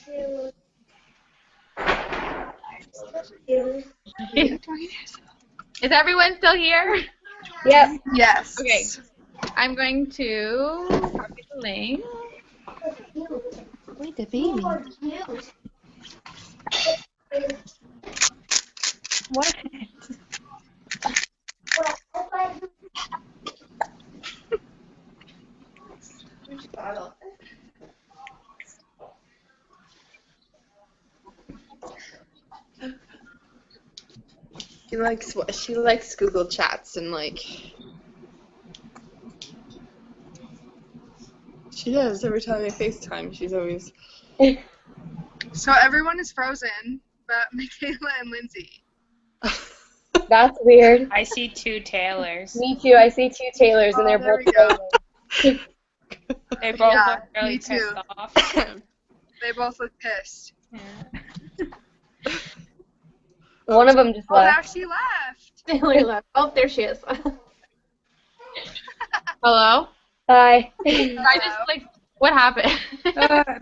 Is everyone still here? Yep. Yes. Okay. I'm going to copy the link. Wait, the baby. What? She likes Google Chats and like she does every time I FaceTime. She's always So everyone is frozen, but Michaela and Lindsay. That's weird. I see 2 Taylors. Me too. I see 2 Taylors, and they're there both we go. frozen. They both Yeah, look really me pissed too. off. They both look pissed. Yeah. One of them just Oh, now left. she left. Taylor left. Oh, there she is. Hello? Hi. I just, like, what happened?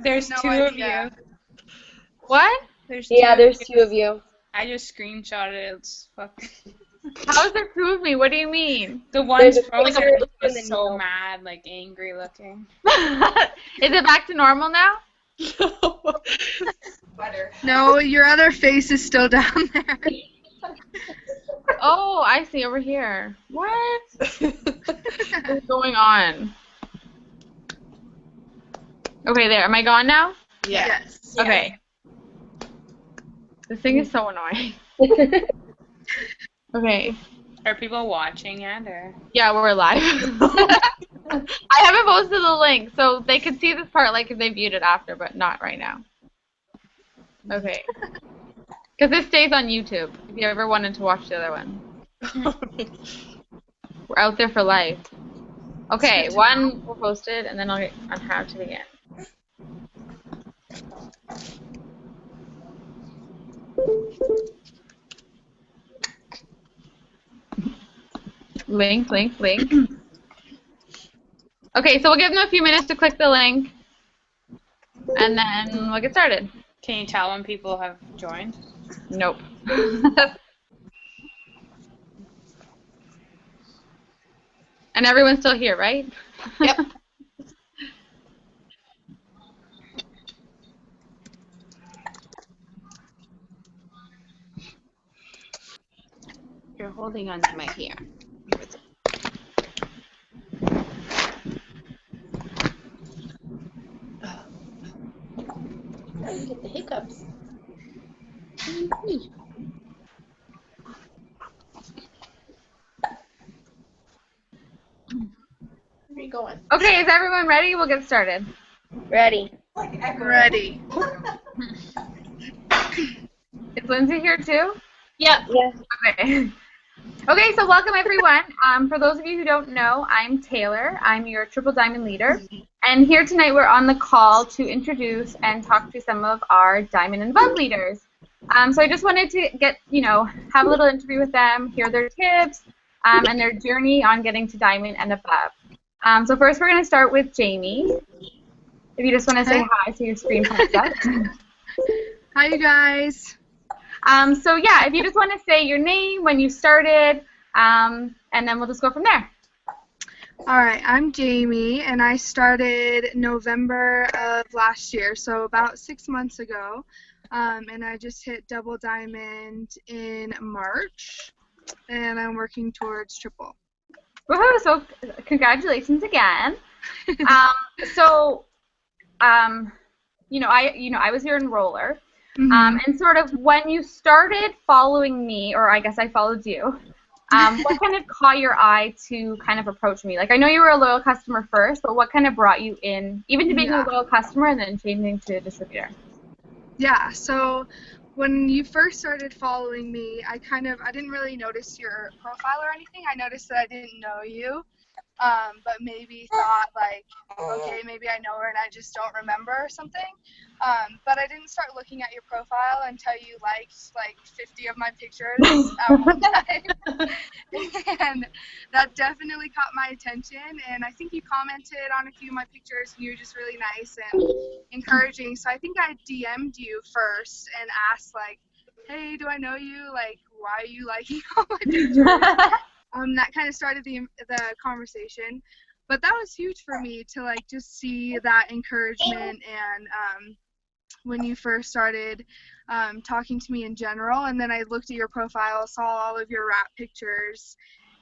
There's No 2 of idea. you. What? There's Yeah, 2 there's of 2 of you. I just screenshotted it. It's fuck. How is there 2 of me? What do you mean? The one's There's a frozen picture was and then so no. mad, like angry looking. Is it back to normal now? No, your other face is still down there. Oh, I see over here. What? What's going on? Okay, there. Am I gone now? Yes. Okay. This thing is so annoying. Okay. Are people watching it or? Yeah, we're live. I haven't posted the link, so they could see this part like if they viewed it after, but not right now. Okay. Because this stays on YouTube, if you ever wanted to watch the other one. We're out there for life. Okay, one will post it, and then I'll get on how to begin. Link. Okay, so we'll give them a few minutes to click the link, and then we'll get started. Can you tell when people have joined? Nope. And everyone's still here, right? Yep. You're holding on to my hair. I get the hiccups. Where are you going? Okay, is everyone ready? We'll get started. Ready. Ready. Is Lindsay here too? Yep. Yeah. Okay. Okay, so welcome everyone. For those of you who don't know, I'm Taylor. I'm your Triple Diamond leader. And here tonight we're on the call to introduce and talk to some of our Diamond and Above leaders. So I just wanted to get, have a little interview with them, hear their tips, and their journey on getting to Diamond and Above. So first we're going to start with Jamie. If you just want to say hi so your screen pops up. Hi, you guys. So yeah, if you just want to say your name, when you started, and then we'll just go from there. All right, I'm Jamie, and I started November of last year, so about 6 months ago, and I just hit double diamond in March, and I'm working towards triple. Woohoo! So congratulations again. I was your enroller. And sort of when you started following me, or I guess I followed you, what kind of caught your eye to kind of approach me? Like, I know you were a loyal customer first, but what kind of brought you in, even to being a loyal customer and then changing to a distributor? Yeah, so when you first started following me, I didn't really notice your profile or anything. I noticed that I didn't know you, but maybe thought like, okay, maybe I know her and I just don't remember or something. But I didn't start looking at your profile until you liked like 50 of my pictures at one time. And that definitely caught my attention, and I think you commented on a few of my pictures, and you were just really nice and encouraging. So I think I DM'd you first and asked, like, hey, do I know you? Like, why are you liking all my pictures? That kind of started the conversation. But that was huge for me to, like, just see that encouragement and when you first started talking to me in general. And then I looked at your profile, saw all of your wrap pictures.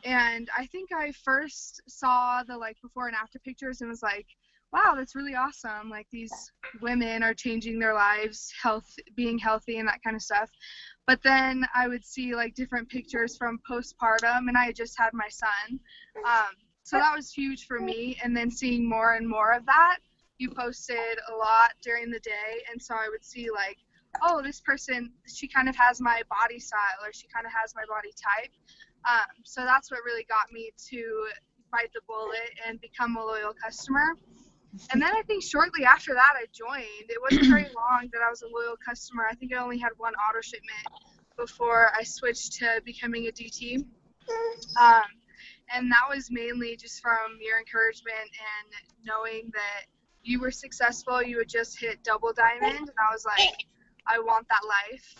And I think I first saw the, like, before and after pictures and was like, wow, that's really awesome. Like, these women are changing their lives, being healthy and that kind of stuff. But then I would see, like, different pictures from postpartum, and I had just had my son. So that was huge for me. And then seeing more and more of that, you posted a lot during the day, and so I would see, like, oh, this person, she kind of has my body style, or she kind of has my body type. So that's what really got me to bite the bullet and become a loyal customer. And then I think shortly after that I joined. It wasn't very long that I was a loyal customer. I think I only had one auto shipment before I switched to becoming a DT. And that was mainly just from your encouragement and knowing that you were successful. You had just hit double diamond, and I was like, I want that life.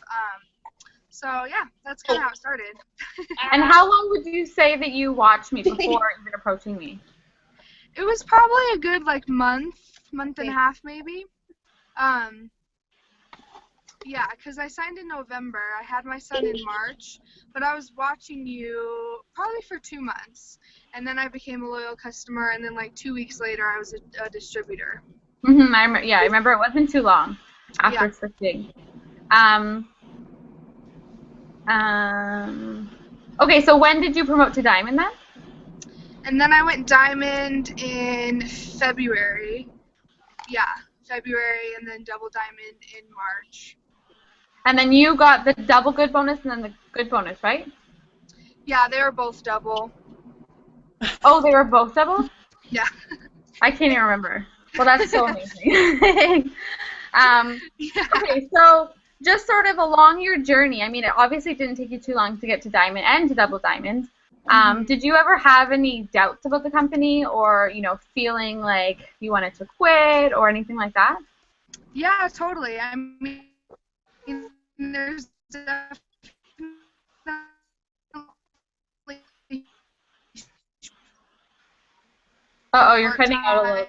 So yeah, that's kind of how it started. And how long would you say that you watched me before even approaching me? It was probably a good, like, month and a half maybe. Yeah, because I signed in November. I had my son in March, but I was watching you probably for 2 months. And then I became a loyal customer, and then, like, 2 weeks later I was a distributor. I remember it wasn't too long after switching. Okay, so when did you promote to Diamond then? And then I went Diamond in February. Yeah, February, and then double Diamond in March. And then you got the double good bonus and then the good bonus, right? Yeah, they were both double. Oh, they were both double? Yeah. I can't even remember. Well, that's so amazing. Okay, so just sort of along your journey, I mean, it obviously didn't take you too long to get to Diamond and to double Diamond. Did you ever have any doubts about the company, or, you know, feeling like you wanted to quit or anything like that? Yeah, totally. I mean, there's definitely Uh-oh, you're cutting out a little.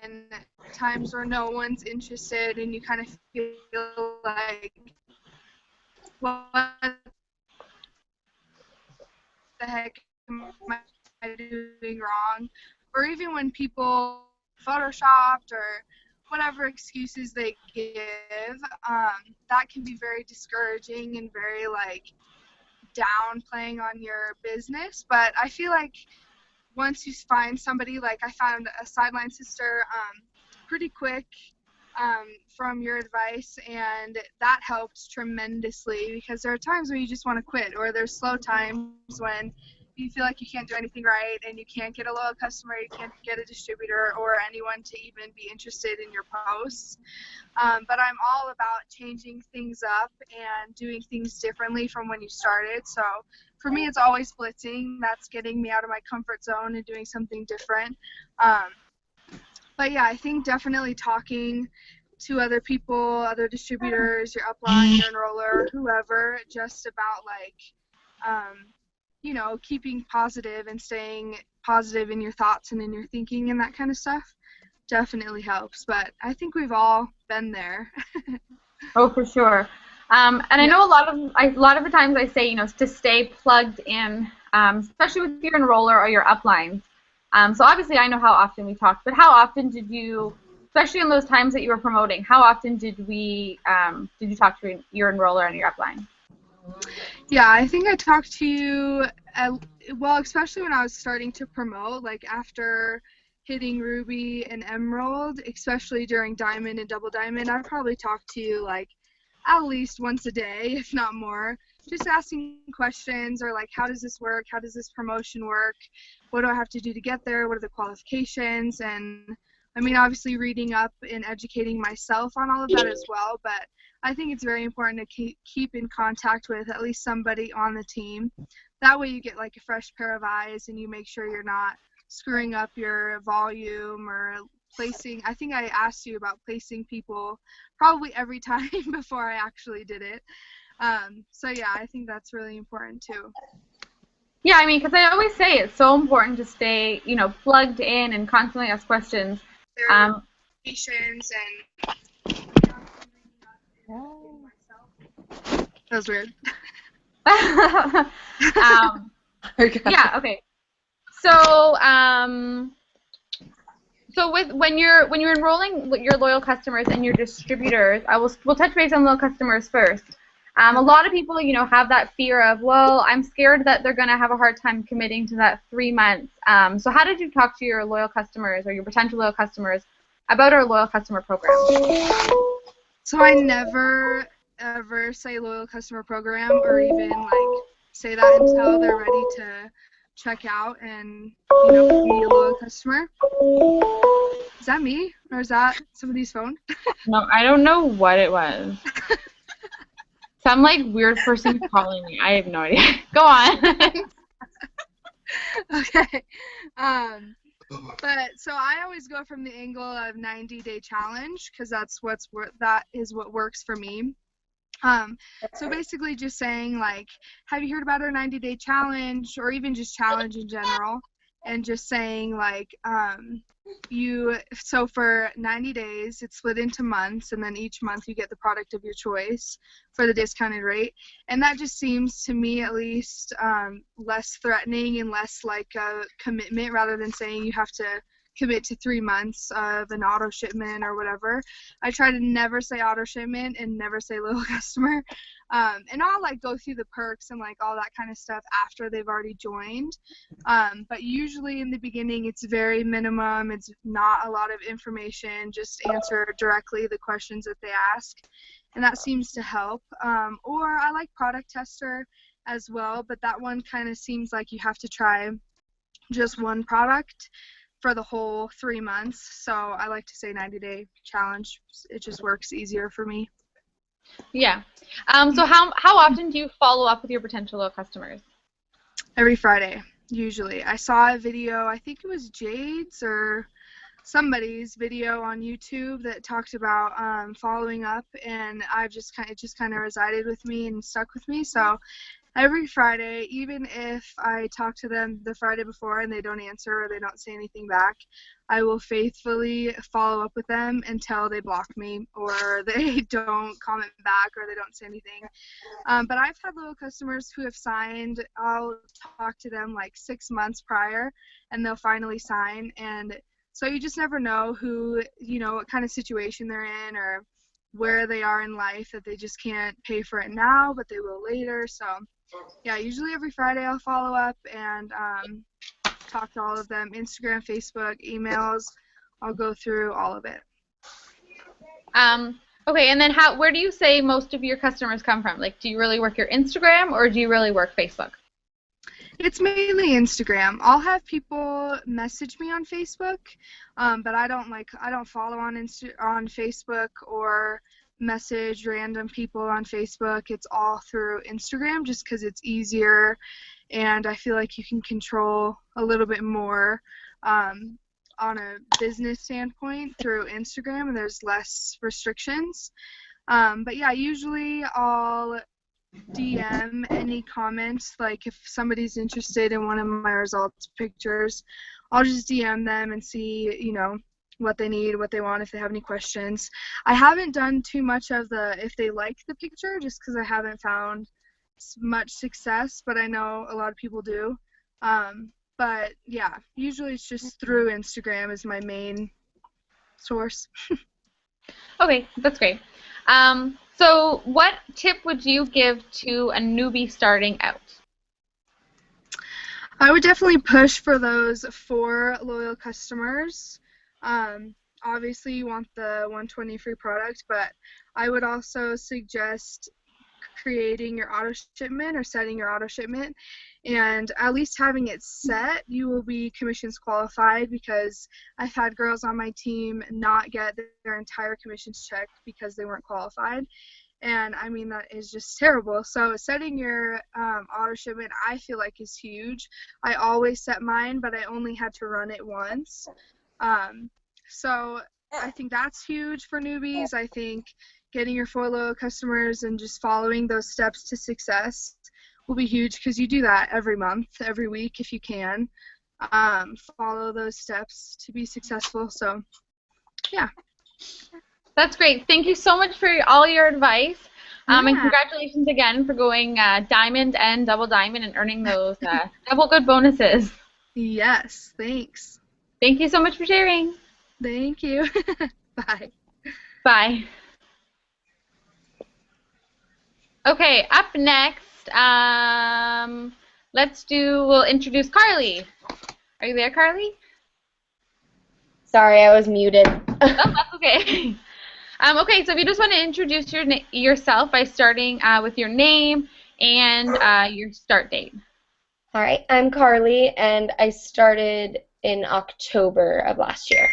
And times where no one's interested, and you kind of feel like, what the heck am I doing wrong? Or even when people photoshopped or whatever excuses they give, that can be very discouraging and very, like, downplaying on your business. But I feel like once you find somebody, like I found a Sideline Sister pretty quick from your advice, and that helped tremendously, because there are times where you just want to quit, or there's slow times when you feel like you can't do anything right and you can't get a loyal customer, you can't get a distributor or anyone to even be interested in your posts. But I'm all about changing things up and doing things differently from when you started. So for me, it's always blitzing. That's getting me out of my comfort zone and doing something different. But yeah, I think definitely talking to other people, other distributors, your upline, your enroller, whoever, just about, like, you know, keeping positive and staying positive in your thoughts and in your thinking and that kind of stuff definitely helps. But I think we've all been there. Oh, for sure. And I know a lot of the times I say, you know, to stay plugged in, especially with your enroller or your uplines. So obviously I know how often we talked, but how often did you, especially in those times that you were promoting, how often did you talk to your enroller and your upline? Yeah, I think I talked to you, well, especially when I was starting to promote, like after hitting Ruby and Emerald, especially during Diamond and Double Diamond, I'd probably talk to you, like, at least once a day, if not more, just asking questions, or like, how does this work? How does this promotion work? What do I have to do to get there? What are the qualifications? And I mean, obviously reading up and educating myself on all of that as well, but I think it's very important to keep in contact with at least somebody on the team. That way you get like a fresh pair of eyes and you make sure you're not screwing up your volume or placing. I think I asked you about placing people probably every time before I actually did it. So yeah, I think that's really important too. Yeah, I mean, because I always say it's so important to stay, plugged in and constantly ask questions. Their patients and that was weird. Yeah. Okay. So, when you're enrolling your loyal customers and your distributors, we'll touch base on loyal customers first. A lot of people, have that fear of, well, I'm scared that they're going to have a hard time committing to that 3 months. So how did you talk to your loyal customers or your potential loyal customers about our loyal customer program? So I never ever say loyal customer program or even like say that until they're ready to check out and be a loyal customer. Is that me or is that somebody's phone? No, I don't know what it was. Some weird person calling me. I have no idea. Go on. Okay. But so I always go from the angle of 90-day challenge because that is what works for me. So basically just saying have you heard about our 90-day challenge or even just challenge in general, and just saying so for 90 days it's split into months, and then each month you get the product of your choice for the discounted rate, and that just seems to me at least less threatening and less like a commitment rather than saying you have to commit to 3 months of an auto shipment or whatever. I try to never say auto shipment and never say loyal customer, and I'll go through the perks and all that kind of stuff after they've already joined, but usually in the beginning it's very minimum. It's not a lot of information, just answer directly the questions that they ask, and that seems to help. Or I like Product Tester as well, but that one kind of seems like you have to try just one product for the whole 3 months, so I like to say 90-day challenge. It just works easier for me. Yeah. So how often do you follow up with your potential loyal customers? Every Friday, usually. I saw a video, I think it was Jade's or somebody's video on YouTube that talked about following up, and it just kind of resided with me and stuck with me. So every Friday, even if I talk to them the Friday before and they don't answer or they don't say anything back, I will faithfully follow up with them until they block me or they don't comment back or they don't say anything. But I've had loyal customers who have signed. I'll talk to them 6 months prior and they'll finally sign. And so you just never know what kind of situation they're in or where they are in life, that they just can't pay for it now, but they will later. So yeah, usually every Friday I'll follow up and talk to all of them. Instagram, Facebook, emails, I'll go through all of it. Okay, and then where do you say most of your customers come from? Do you really work your Instagram or do you really work Facebook? It's mainly Instagram. I'll have people message me on Facebook, but I don't follow on Facebook or message random people on Facebook. It's all through Instagram just because it's easier, and I feel like you can control a little bit more on a business standpoint through Instagram, and there's less restrictions. But yeah, usually I'll DM any comments. If somebody's interested in one of my results pictures, I'll just DM them and see what they need, what they want, if they have any questions. I haven't done too much of if they like the picture, just because I haven't found much success, but I know a lot of people do. But yeah, usually it's just through Instagram is my main source. Okay, that's great. So what tip would you give to a newbie starting out? I would definitely push for those 4 loyal customers. Obviously you want the 120 free product, but I would also suggest creating your auto shipment or setting your auto shipment, and at least having it set, you will be commissions qualified, because I've had girls on my team not get their entire commissions checked because they weren't qualified. And I mean, that is just terrible. So setting your auto shipment, I feel like, is huge. I always set mine, but I only had to run it once. So I think that's huge for newbies. I think getting your 4 loyal customers and just following those steps to success will be huge, because you do that every month, every week if you can. Follow those steps to be successful. So, yeah. That's great. Thank you so much for all your advice. And Yeah. congratulations again for going diamond and double diamond and earning those double good bonuses. Yes, thanks. Thank you so much for sharing. Thank you. Bye. Bye. Okay, up next, we'll introduce Carly. Are you there, Carly? Sorry, I was muted. Oh, that's okay. Okay, so if you just want to introduce yourself by starting with your name and your start date. All right, I'm Carly, and I started in October of last year.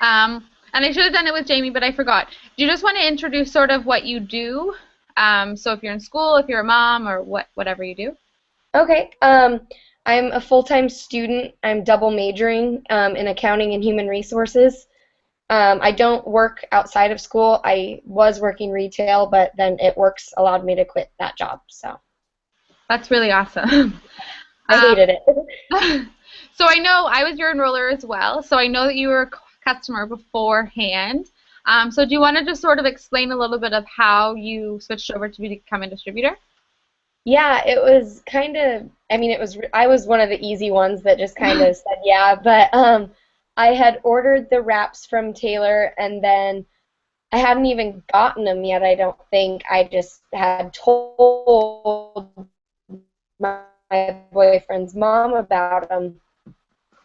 And I should have done it with Jamie, but I forgot. Do you just want to introduce sort of what you do? So if you're in school, if you're a mom, or whatever you do. Okay, I'm a full-time student. I'm double majoring in accounting and human resources. I don't work outside of school. I was working retail, but then Works allowed me to quit that job. So That's really awesome. I hated it. So I know I was your enroller as well, so I know that you were a customer beforehand. So do you want to just sort of explain a little bit of how you switched over to become a distributor? Yeah, it was kind of, I was one of the easy ones that just kind of said yeah, but I had ordered the wraps from Taylor, and then I hadn't even gotten them yet, I don't think. I just had told my boyfriend's mom about them,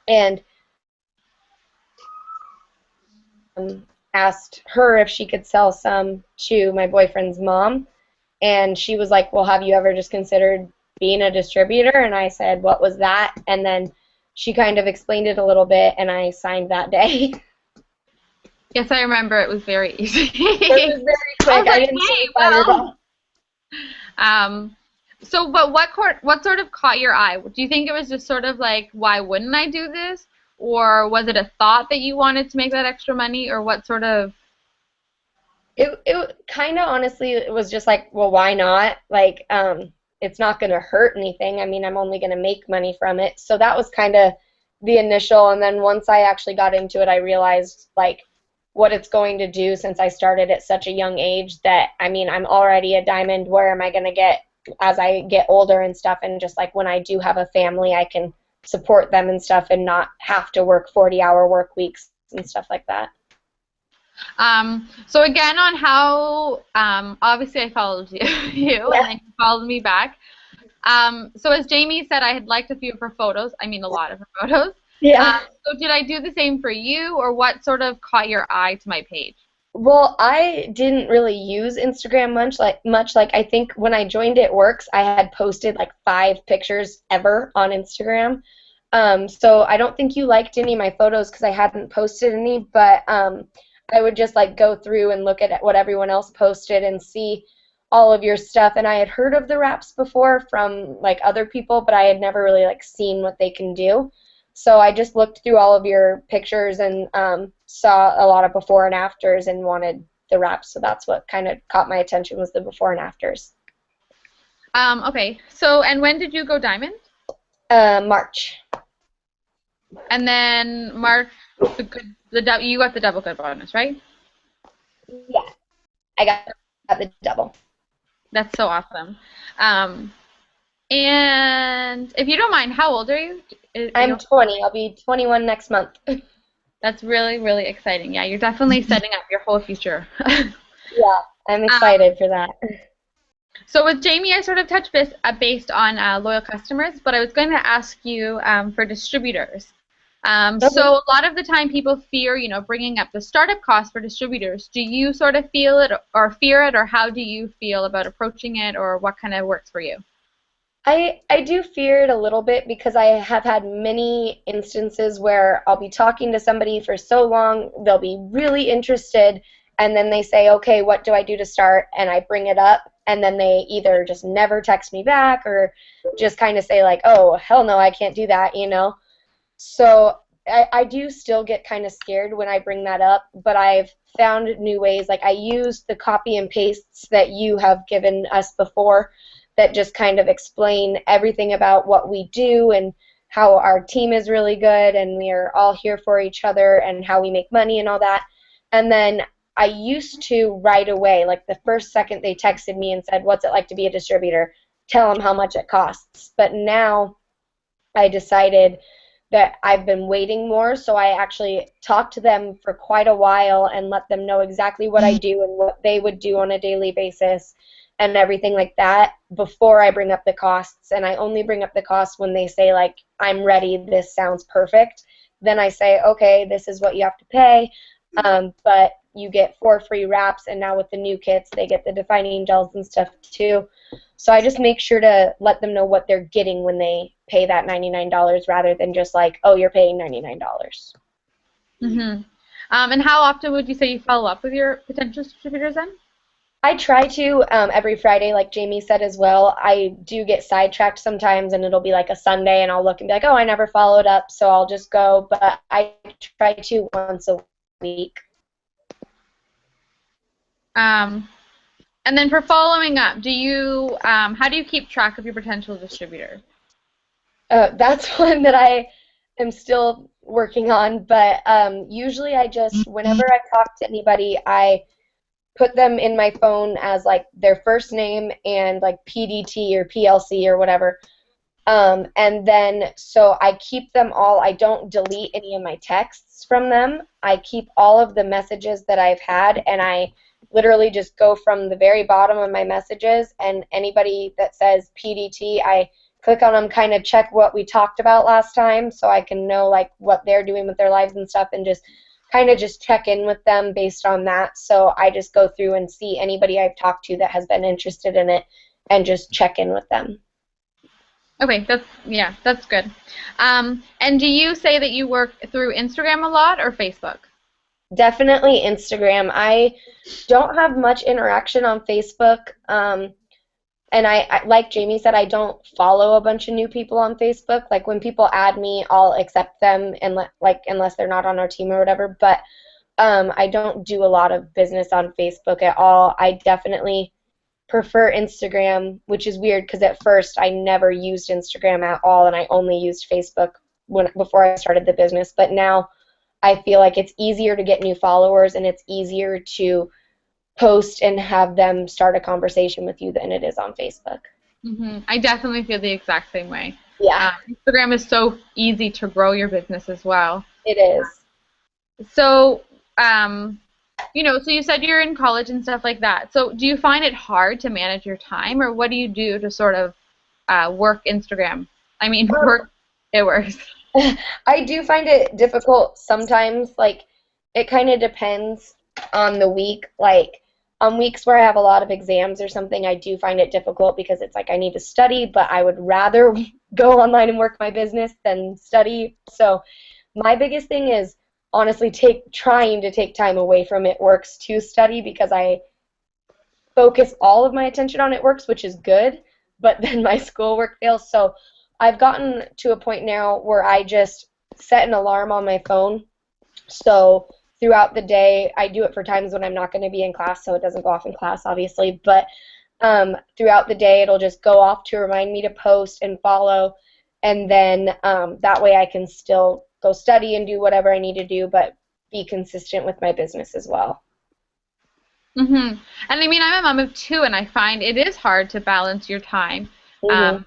and asked her if she could sell some to my boyfriend's mom, and she was like, well, have you ever just considered being a distributor? And I said, what was that? And then she kind of explained it a little bit, and I signed that day. Yes, I remember. It was very easy. It was very quick. I didn't hey, say fireball. So, but what sort of caught your eye? Do you think it was just sort of like, why wouldn't I do this? Or was it a thought that you wanted to make that extra money? Or what sort of? It kind of, honestly, it was just like, well, why not? Like, it's not going to hurt anything. I mean, I'm only going to make money from it. So that was kind of the initial. And then once I actually got into it, I realized, like, what it's going to do, since I started at such a young age, that, I mean, I'm already a diamond. Where am I going to get as I get older and stuff? And just like when I do have a family, I can support them and stuff and not have to work 40-hour work weeks and stuff like that. So again, on how, obviously I followed you, Yeah. and then you followed me back. So as Jamie said, I had liked a few of her photos. I mean, a lot of her photos. Yeah. So did I do the same for you, or what sort of caught your eye to my page? Well, I didn't really use Instagram much. Like I think when I joined It Works, I had posted like 5 pictures ever on Instagram. So I don't think you liked any of my photos because I hadn't posted any, but I would just like go through and look at what everyone else posted and see all of your stuff. And I had heard of the wraps before from like other people, but I had never really like seen what they can do. So I just looked through all of your pictures and saw a lot of before and afters and wanted the wraps. So that's what kind of caught my attention, was the before and afters. Okay. So, and when did you go diamond? March. And then March, you got the double good bonus, right? Yeah, I got the double. That's so awesome. And if you don't mind, how old are you? I'm 20. I'll be 21 next month. That's really, really exciting. Yeah, you're definitely setting up your whole future. Yeah, I'm excited for that. So with Jamie, I sort of touched based on loyal customers, but I was going to ask you for distributors. So a lot of the time people fear, bringing up the startup cost for distributors. Do you sort of feel it or fear it, or how do you feel about approaching it, or what kind of works for you? I do fear it a little bit because I have had many instances where I'll be talking to somebody for so long, they'll be really interested, and then they say, okay, what do I do to start? And I bring it up, and then they either just never text me back or just kind of say like, oh, hell no, I can't do that, you know? So I do still get kind of scared when I bring that up, but I've found new ways. Like I use the copy and pastes that you have given us before that just kind of explain everything about what we do and how our team is really good and we are all here for each other and how we make money and all that. And then I used to right away, like the first second they texted me and said, what's it like to be a distributor? Tell them how much it costs. But now I decided that I've been waiting more, so I actually talked to them for quite a while and let them know exactly what I do and what they would do on a daily basis and everything like that before I bring up the costs. And I only bring up the costs when they say, like, I'm ready, this sounds perfect. Then I say, okay, this is what you have to pay, but you get 4 free wraps, and now with the new kits, they get the defining gels and stuff too. So I just make sure to let them know what they're getting when they pay that $99 rather than just like, oh, you're paying $99. Mm-hmm. And how often would you say you follow up with your potential distributors then? I try to every Friday, like Jamie said as well. I do get sidetracked sometimes, and it'll be like a Sunday, and I'll look and be like, oh, I never followed up, so I'll just go. But I try to once a week. And then for following up, do you how do you keep track of your potential distributor? That's one that I am still working on, but usually I just, whenever I talk to anybody, I put them in my phone as like their first name and like PDT or PLC or whatever. And then so I keep them all. I don't delete any of my texts from them. I keep all of the messages that I've had, and I literally just go from the very bottom of my messages, and anybody that says PDT, I click on them, kind of check what we talked about last time so I can know like what they're doing with their lives and stuff, and just kind of just check in with them based on that. So I just go through and see anybody I've talked to that has been interested in it and just check in with them. Okay, that's good. And do you say that you work through Instagram a lot or Facebook? Definitely Instagram. I don't have much interaction on Facebook. And I, like Jamie said, I don't follow a bunch of new people on Facebook. Like when people add me, I'll accept them, and unless they're not on our team or whatever. But I don't do a lot of business on Facebook at all. I definitely prefer Instagram, which is weird because at first I never used Instagram at all, and I only used Facebook before I started the business. But now I feel like it's easier to get new followers, and it's easier to post and have them start a conversation with you than it is on Facebook. Mm-hmm. I definitely feel the exact same way. Yeah. Instagram is so easy to grow your business as well. It is. So, so you said you're in college and stuff like that. So do you find it hard to manage your time, or what do you do to sort of work Instagram? I mean, it works. I do find it difficult sometimes. Like, it kind of depends on the week. Like, on weeks where I have a lot of exams or something, I do find it difficult because it's like I need to study, but I would rather go online and work my business than study. So my biggest thing is honestly trying to take time away from It Works to study, because I focus all of my attention on It Works, which is good, but then my schoolwork fails. So I've gotten to a point now where I just set an alarm on my phone. So throughout the day, I do it for times when I'm not going to be in class, so it doesn't go off in class, obviously. But throughout the day, it'll just go off to remind me to post and follow, and then that way I can still go study and do whatever I need to do, but be consistent with my business as well. Mm-hmm. And I mean, I'm a mom of 2, and I find it is hard to balance your time. Mm-hmm.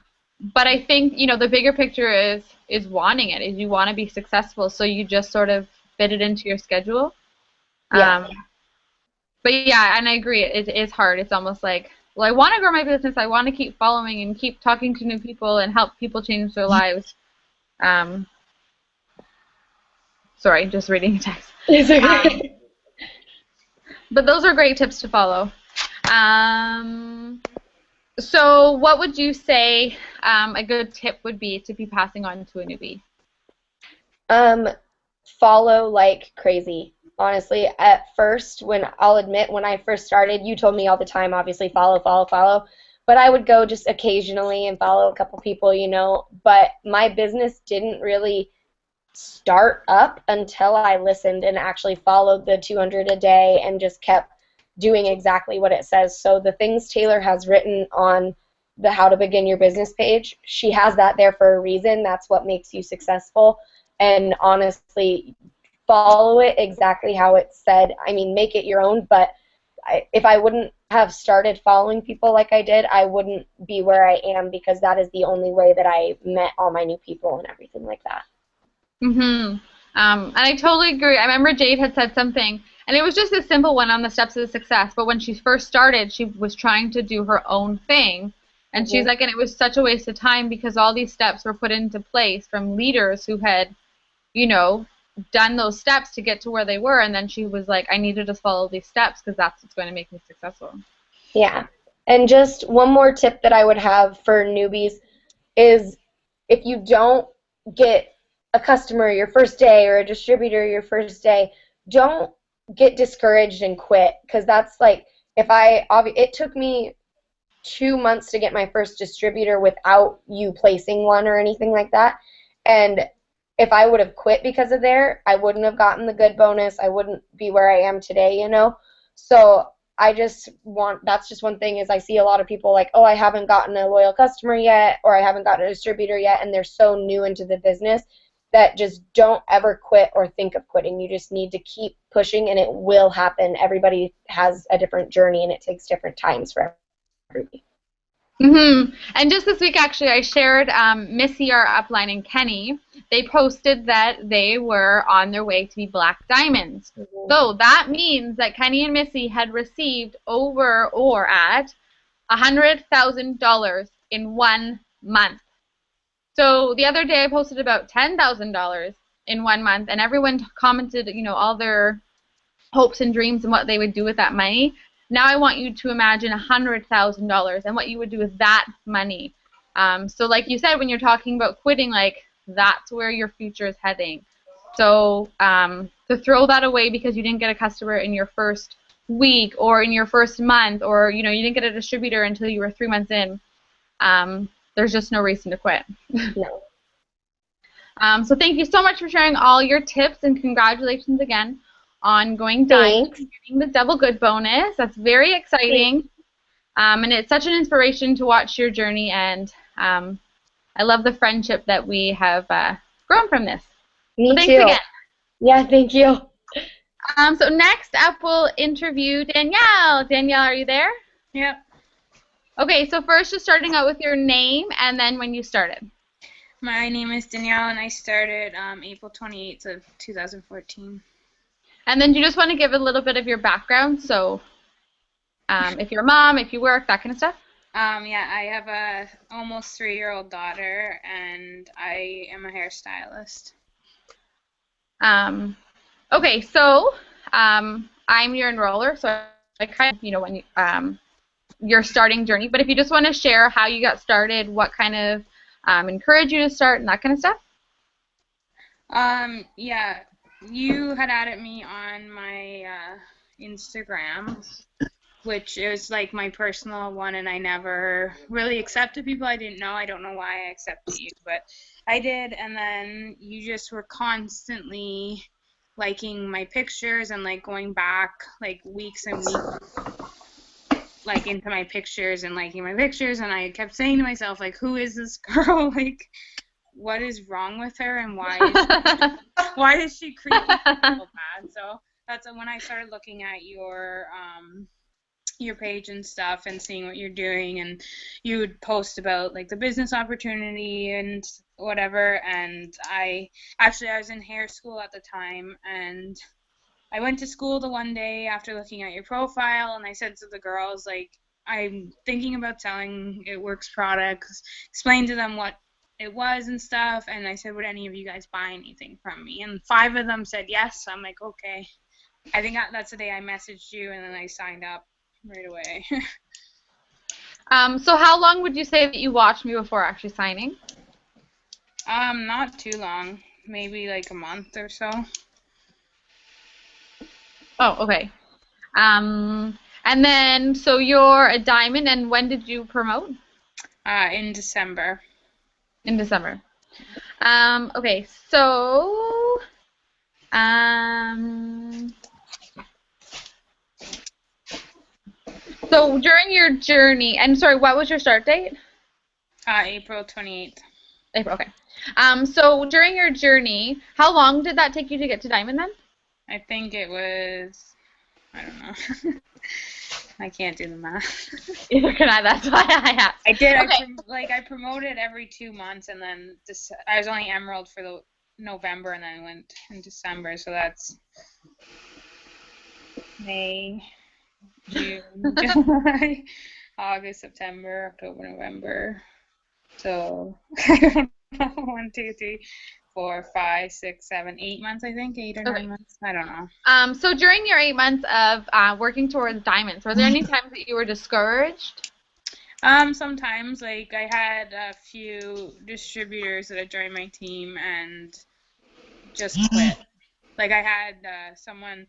But I think, the bigger picture is wanting it, is you want to be successful, so you just sort of fit it into your schedule. Yeah. But yeah, and I agree, it is hard. It's almost like, well, I want to grow my business, I want to keep following and keep talking to new people and help people change their lives. Sorry, just reading a text. It's okay. But those are great tips to follow. So what would you say a good tip would be to be passing on to a newbie? Follow like crazy. honestly. At first, I'll admit, when I first started, you told me all the time, obviously, follow, follow, follow. But I would go just occasionally and follow a couple people, But my business didn't really start up until I listened and actually followed the 200 a day and just kept doing exactly what it says. So the things Taylor has written on the How to Begin Your Business page, she has that there for a reason. That's what makes you successful. And honestly, follow it exactly how it said. I mean, make it your own, but if I wouldn't have started following people like I did, I wouldn't be where I am, because that is the only way that I met all my new people and everything like that. Mm-hmm. And I totally agree. I remember Jade had said something, and it was just a simple one on the steps of success, but when she first started, she was trying to do her own thing, and she's like, and it was such a waste of time because all these steps were put into place from leaders who had, done those steps to get to where they were, and then she was like, I need to just follow these steps because that's what's going to make me successful. Yeah. And just one more tip that I would have for newbies is, if you don't get a customer your first day or a distributor your first day, don't get discouraged and quit, because that's like, it took me 2 months to get my first distributor without you placing one or anything like that. And if I would have quit because of there, I wouldn't have gotten the good bonus. I wouldn't be where I am today, So that's just one thing, is I see a lot of people like, oh, I haven't gotten a loyal customer yet, or I haven't gotten a distributor yet, and they're so new into the business that just don't ever quit or think of quitting. You just need to keep pushing, and it will happen. Everybody has a different journey, and it takes different times for everybody. Mm-hmm. And just this week, actually, I shared Missy, our upline, and Kenny. They posted that they were on their way to be Black Diamonds. Mm-hmm. So that means that Kenny and Missy had received over or at $100,000 in 1 month. So the other day I posted about $10,000 in 1 month, and everyone commented, all their hopes and dreams and what they would do with that money. Now I want you to imagine $100,000 and what you would do with that money. So like you said, when you're talking about quitting, like, that's where your future is heading. So to throw that away because you didn't get a customer in your first week or in your first month, or you didn't get a distributor until you were 3 months in, there's just no reason to quit. No. So thank you so much for sharing all your tips, and congratulations again on going diamond and getting the double good bonus. That's very exciting. And it's such an inspiration to watch your journey, and I love the friendship that we have grown from this. Me so thanks too. again. Yeah, thank you. So next up, we'll interview Danielle. Danielle, are you there? Yep. Okay, so first just starting out with your name and then when you started. My name is Danielle, and I started April 28th of 2014. And then do you just want to give a little bit of your background? So if you're a mom, if you work, that kind of stuff? Yeah, I have a almost 3-year-old daughter, and I am a hairstylist. Okay, so I'm your enroller, so I kind of, when you, your starting journey. But if you just want to share how you got started, what kind of encouraged you to start, and that kind of stuff? Yeah, you had added me on my Instagram, which is like my personal one, and I never really accepted people I didn't know. I don't know why I accepted you, but I did. And then you just were constantly liking my pictures and like going back like weeks and weeks like into my pictures and liking my pictures, and I kept saying to myself, like, who is this girl? Like, what is wrong with her, and why is she creepy so bad? So that's when I started looking at your page and stuff and seeing what you're doing, and you would post about like the business opportunity and whatever. And I was in hair school at the time, and I went to school the one day after looking at your profile, and I said to the girls, like, I'm thinking about selling It Works products, explained to them what it was and stuff, and I said, would any of you guys buy anything from me? And 5 of them said yes. So I'm like, okay. I think that's the day I messaged you, and then I signed up right away. So how long would you say that you watched me before actually signing? Not too long. Maybe like a month or so. Oh, okay. And then, so you're a diamond, and when did you promote? In December. In December. Okay, so, um, so during your journey, and sorry, what was your start date? April 28th. April, okay. So during your journey, how long did that take you to get to diamond then? I think it was, I don't know. I can't do the math. Either can I, that's why I asked. I did. Okay. I promoted every 2 months, and then I was only emerald for the November, and then I went in December. So that's May, June, July, August, September, October, November. So I don't know. 1, 2, 3, 4, 5, 6, 7, 8 months. I think 8 or 9 months. I don't know. So during your 8 months of working towards diamonds, were there any times that you were discouraged? Sometimes, like, I had a few distributors that had joined my team and just quit. Like, I had someone,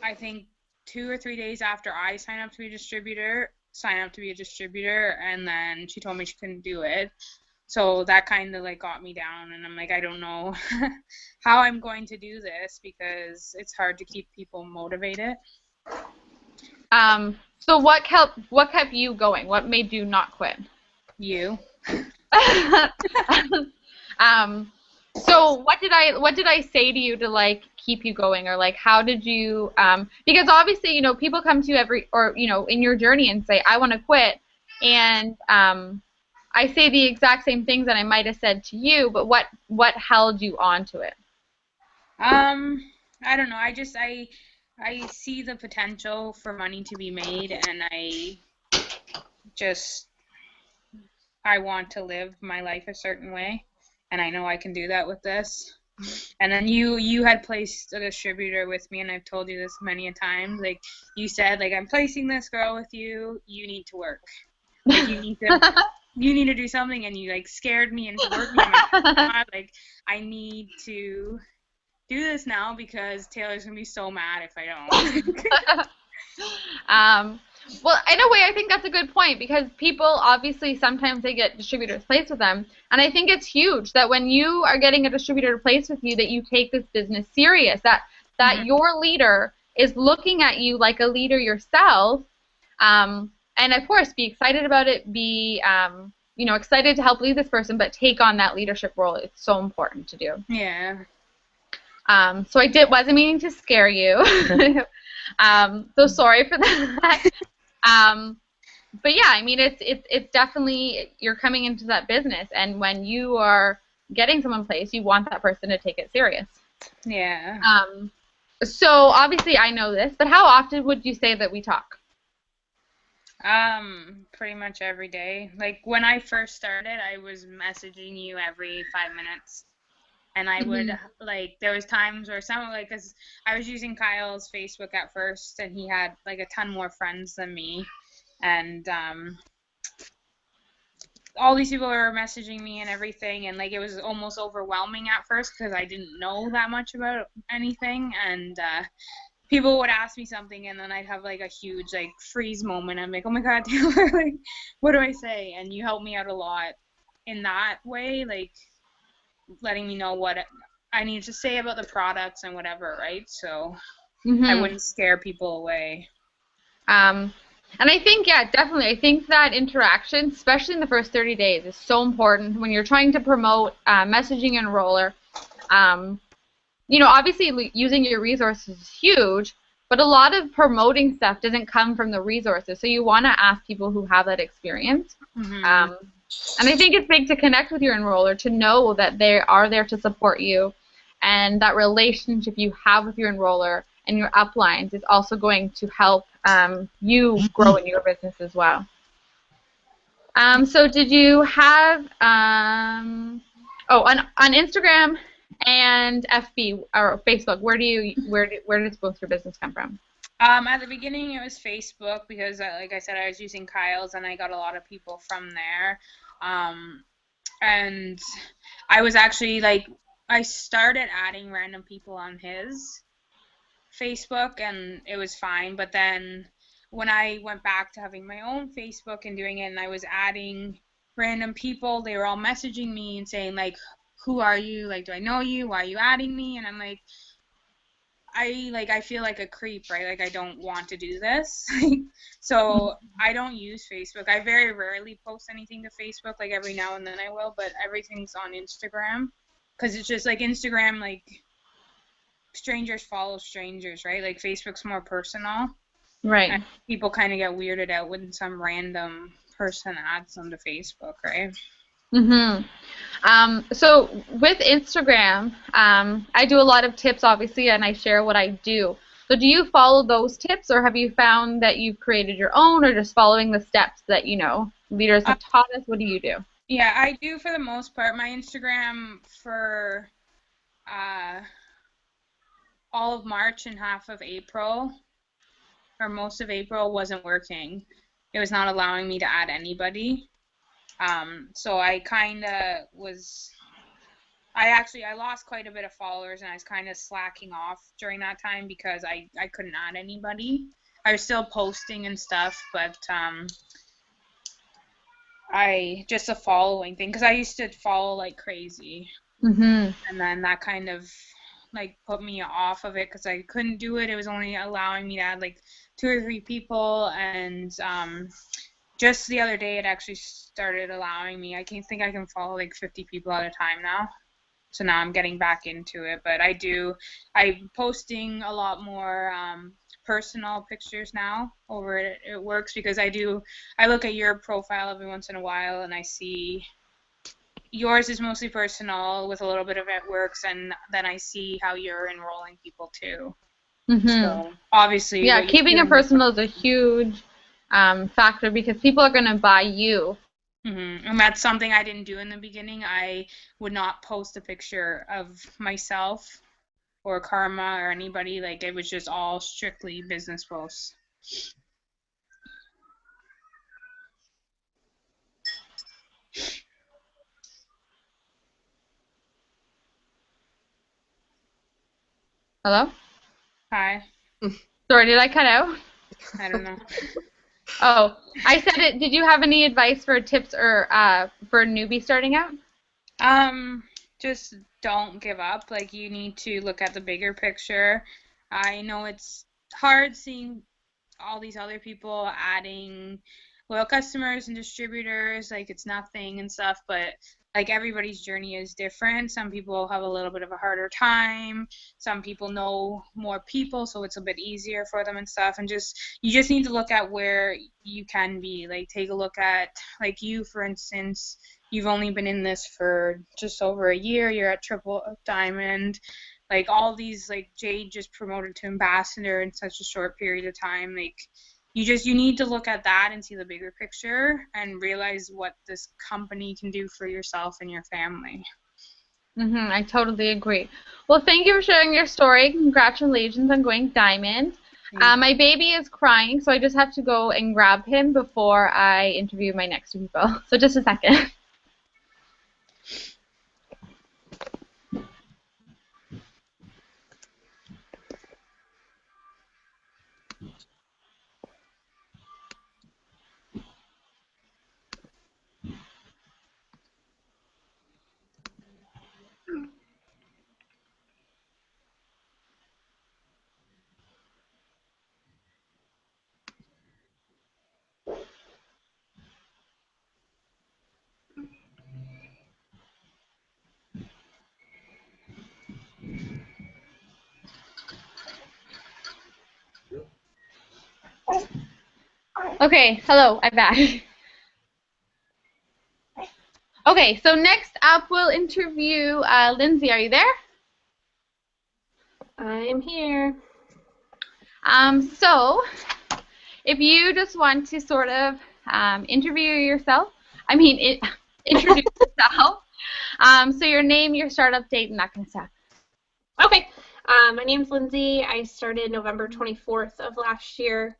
I think 2 or 3 days after I signed up to be a distributor, and then she told me she couldn't do it. So that kind of like got me down, and I'm like, I don't know how I'm going to do this because it's hard to keep people motivated. So what kept you going? What made you not quit? You. So what did I say to you to like keep you going, or like how did you because obviously, you know, people come to you in your journey and say, I want to quit, and I say the exact same things that I might have said to you, but what held you on to it? I don't know. I see the potential for money to be made, and I want to live my life a certain way, and I know I can do that with this. And then you had placed a distributor with me, and I've told you this many a time. Like, you said, like, I'm placing this girl with you. You need to work. Like, you need to do something, and you like scared me into working. I'm like, oh God, like, I need to do this now because Taylor's gonna be so mad if I don't. Well, in a way, I think that's a good point, because people obviously sometimes they get distributors placed with them, and I think it's huge that when you are getting a distributor placed with you, that you take this business serious, that your leader is looking at you like a leader yourself, and of course be excited about it, be excited to help lead this person, but take on that leadership role. It's so important to do. Yeah. So I wasn't meaning to scare you. So sorry for that. But yeah, I mean, it's definitely, you're coming into that business, and when you are getting someone placed, you want that person to take it serious. Yeah. So obviously I know this, but how often would you say that we talk? Pretty much every day. Like, when I first started, I was messaging you every 5 minutes. And I would, like, there was times where because I was using Kyle's Facebook at first, and he had, like, a ton more friends than me. And all these people were messaging me and everything, and, like, it was almost overwhelming at first because I didn't know that much about anything. And people would ask me something, and then I'd have, like, a huge, like, freeze moment. I'm like, oh, my God, Taylor, like, what do I say? And you helped me out a lot in that way, like, letting me know what I need to say about the products and whatever, right? So I wouldn't scare people away. And I think, yeah, definitely. I think that interaction, especially in the first 30 days, is so important when you're trying to promote messaging Enroller. Obviously using your resources is huge, but a lot of promoting stuff doesn't come from the resources. So you want to ask people who have that experience. And I think it's big to connect with your enroller, to know that they are there to support you, and that relationship you have with your enroller and your uplines is also going to help you grow in your business as well. So did you have on Instagram and FB or Facebook, where does most of your business come from? At the beginning, it was Facebook because, like I said, I was using Kyle's, and I got a lot of people from there. And I was actually, like, I started adding random people on his Facebook, and it was fine. But then when I went back to having my own Facebook and doing it, and I was adding random people, they were all messaging me and saying, like, who are you? Like, do I know you? Why are you adding me? And I'm like, I feel like a creep, right? Like, I don't want to do this. So I don't use Facebook. I very rarely post anything to Facebook. Like, every now and then I will, but everything's on Instagram. Because it's just, like, Instagram, like, strangers follow strangers, right? Like, Facebook's more personal. Right. And people kind of get weirded out when some random person adds them to Facebook, right? So with Instagram, I do a lot of tips, obviously, and I share what I do. So do you follow those tips, or have you found that you've created your own, or just following the steps that, you know, leaders have taught us? What do you do? Yeah, I do for the most part. My Instagram for all of March and half of April, or most of April, wasn't working. It was not allowing me to add anybody. So I kind of was, I lost quite a bit of followers, and I was kind of slacking off during that time because I couldn't add anybody. I was still posting and stuff, but just a following thing, because I used to follow like crazy. And then that kind of like put me off of it because I couldn't do it. It was only allowing me to add like 2 or 3 people, and just the other day it actually started allowing me. I think I can follow like 50 people at a time now. So now I'm getting back into it, but I'm posting a lot more personal pictures now over it works, because I look at your profile every once in a while, and I see yours is mostly personal with a little bit of it works, and then I see how you're enrolling people too. So obviously, yeah, keeping it personal is a huge factor, because people are going to buy you. And that's something I didn't do in the beginning. I would not post a picture of myself or Karma or anybody. Like, it was just all strictly business posts. Hello? Hi. Sorry, did I cut out? I don't know. Oh, I said it. Did you have any advice for tips or for a newbie starting out? Just don't give up. Like, you need to look at the bigger picture. I know it's hard seeing all these other people adding loyal customers and distributors, like it's nothing and stuff, but like everybody's journey is different. Some people have a little bit of a harder time. Some people know more people, so it's a bit easier for them and stuff. And you just need to look at where you can be. Like, take a look at, like, you, for instance, you've only been in this for just over a year. You're at Triple Diamond. Like, all these, like, Jade just promoted to ambassador in such a short period of time. Like, you need to look at that and see the bigger picture and realize what this company can do for yourself and your family. I totally agree. Well, thank you for sharing your story. Congratulations on going diamond. My baby is crying, so I just have to go and grab him before I interview my next people. So just a second. Okay, hello, I'm back. Okay, so next up we'll interview Lindsay. Are you there? I am here. So if you just want to sort of interview yourself, introduce yourself. So your name, your startup date, and that kind of stuff. Okay. My name's Lindsay. I started November 24th of last year.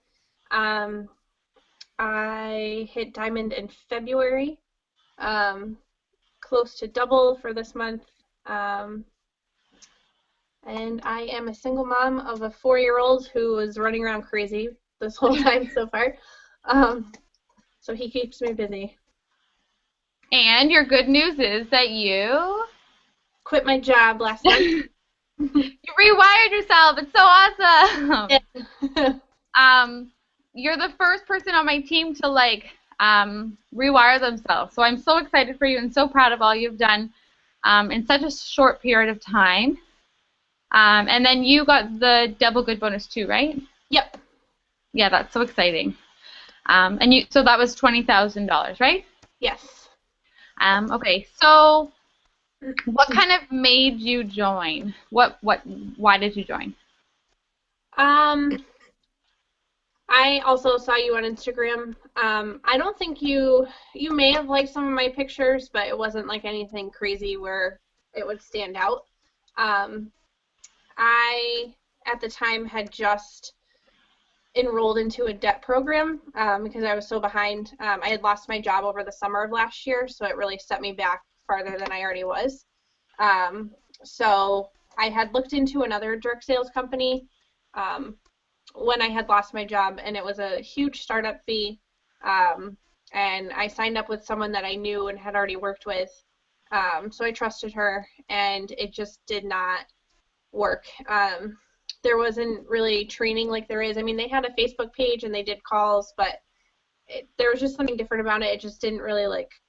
I hit diamond in February. Close to double for this month. and I am a single mom of a 4-year-old who is running around crazy this whole time so far. So he keeps me busy. And your good news is that you Quit my job last month. you rewired yourself. It's so awesome. You're the first person on my team to rewire themselves. So I'm so excited for you and so proud of all you've done in such a short period of time. And then you got the double good bonus too, right? Yep. Yeah, that's so exciting. So that was $20,000, right? Yes. Okay, so what kind of made you join? Why did you join? I also saw you on Instagram. I don't think you may have liked some of my pictures, but it wasn't like anything crazy where it would stand out. I, at the time, had just enrolled into a debt program because I was so behind. I had lost my job over the summer of last year, so it really set me back farther than I already was. So I had looked into another direct sales company when I had lost my job, and it was a huge startup fee. And I signed up with someone that I knew and had already worked with. So I trusted her, and it just did not work. There wasn't really training like there is. I mean, they had a Facebook page and they did calls, but there was just something different about it. It just didn't really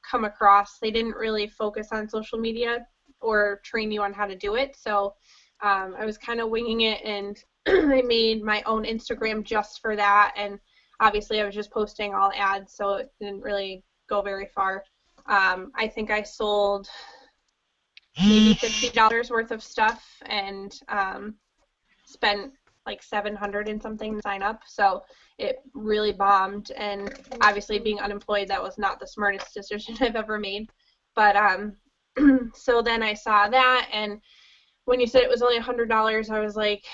come across. They didn't really focus on social media or train you on how to do it. So I was kind of winging it, and I made my own Instagram just for that. And obviously I was just posting all ads, so it didn't really go very far. I think I sold maybe $50 worth of stuff and spent like $700 and something to sign up. So it really bombed, and obviously being unemployed, that was not the smartest decision I've ever made. But so then I saw that, and when you said it was only $100, I was like,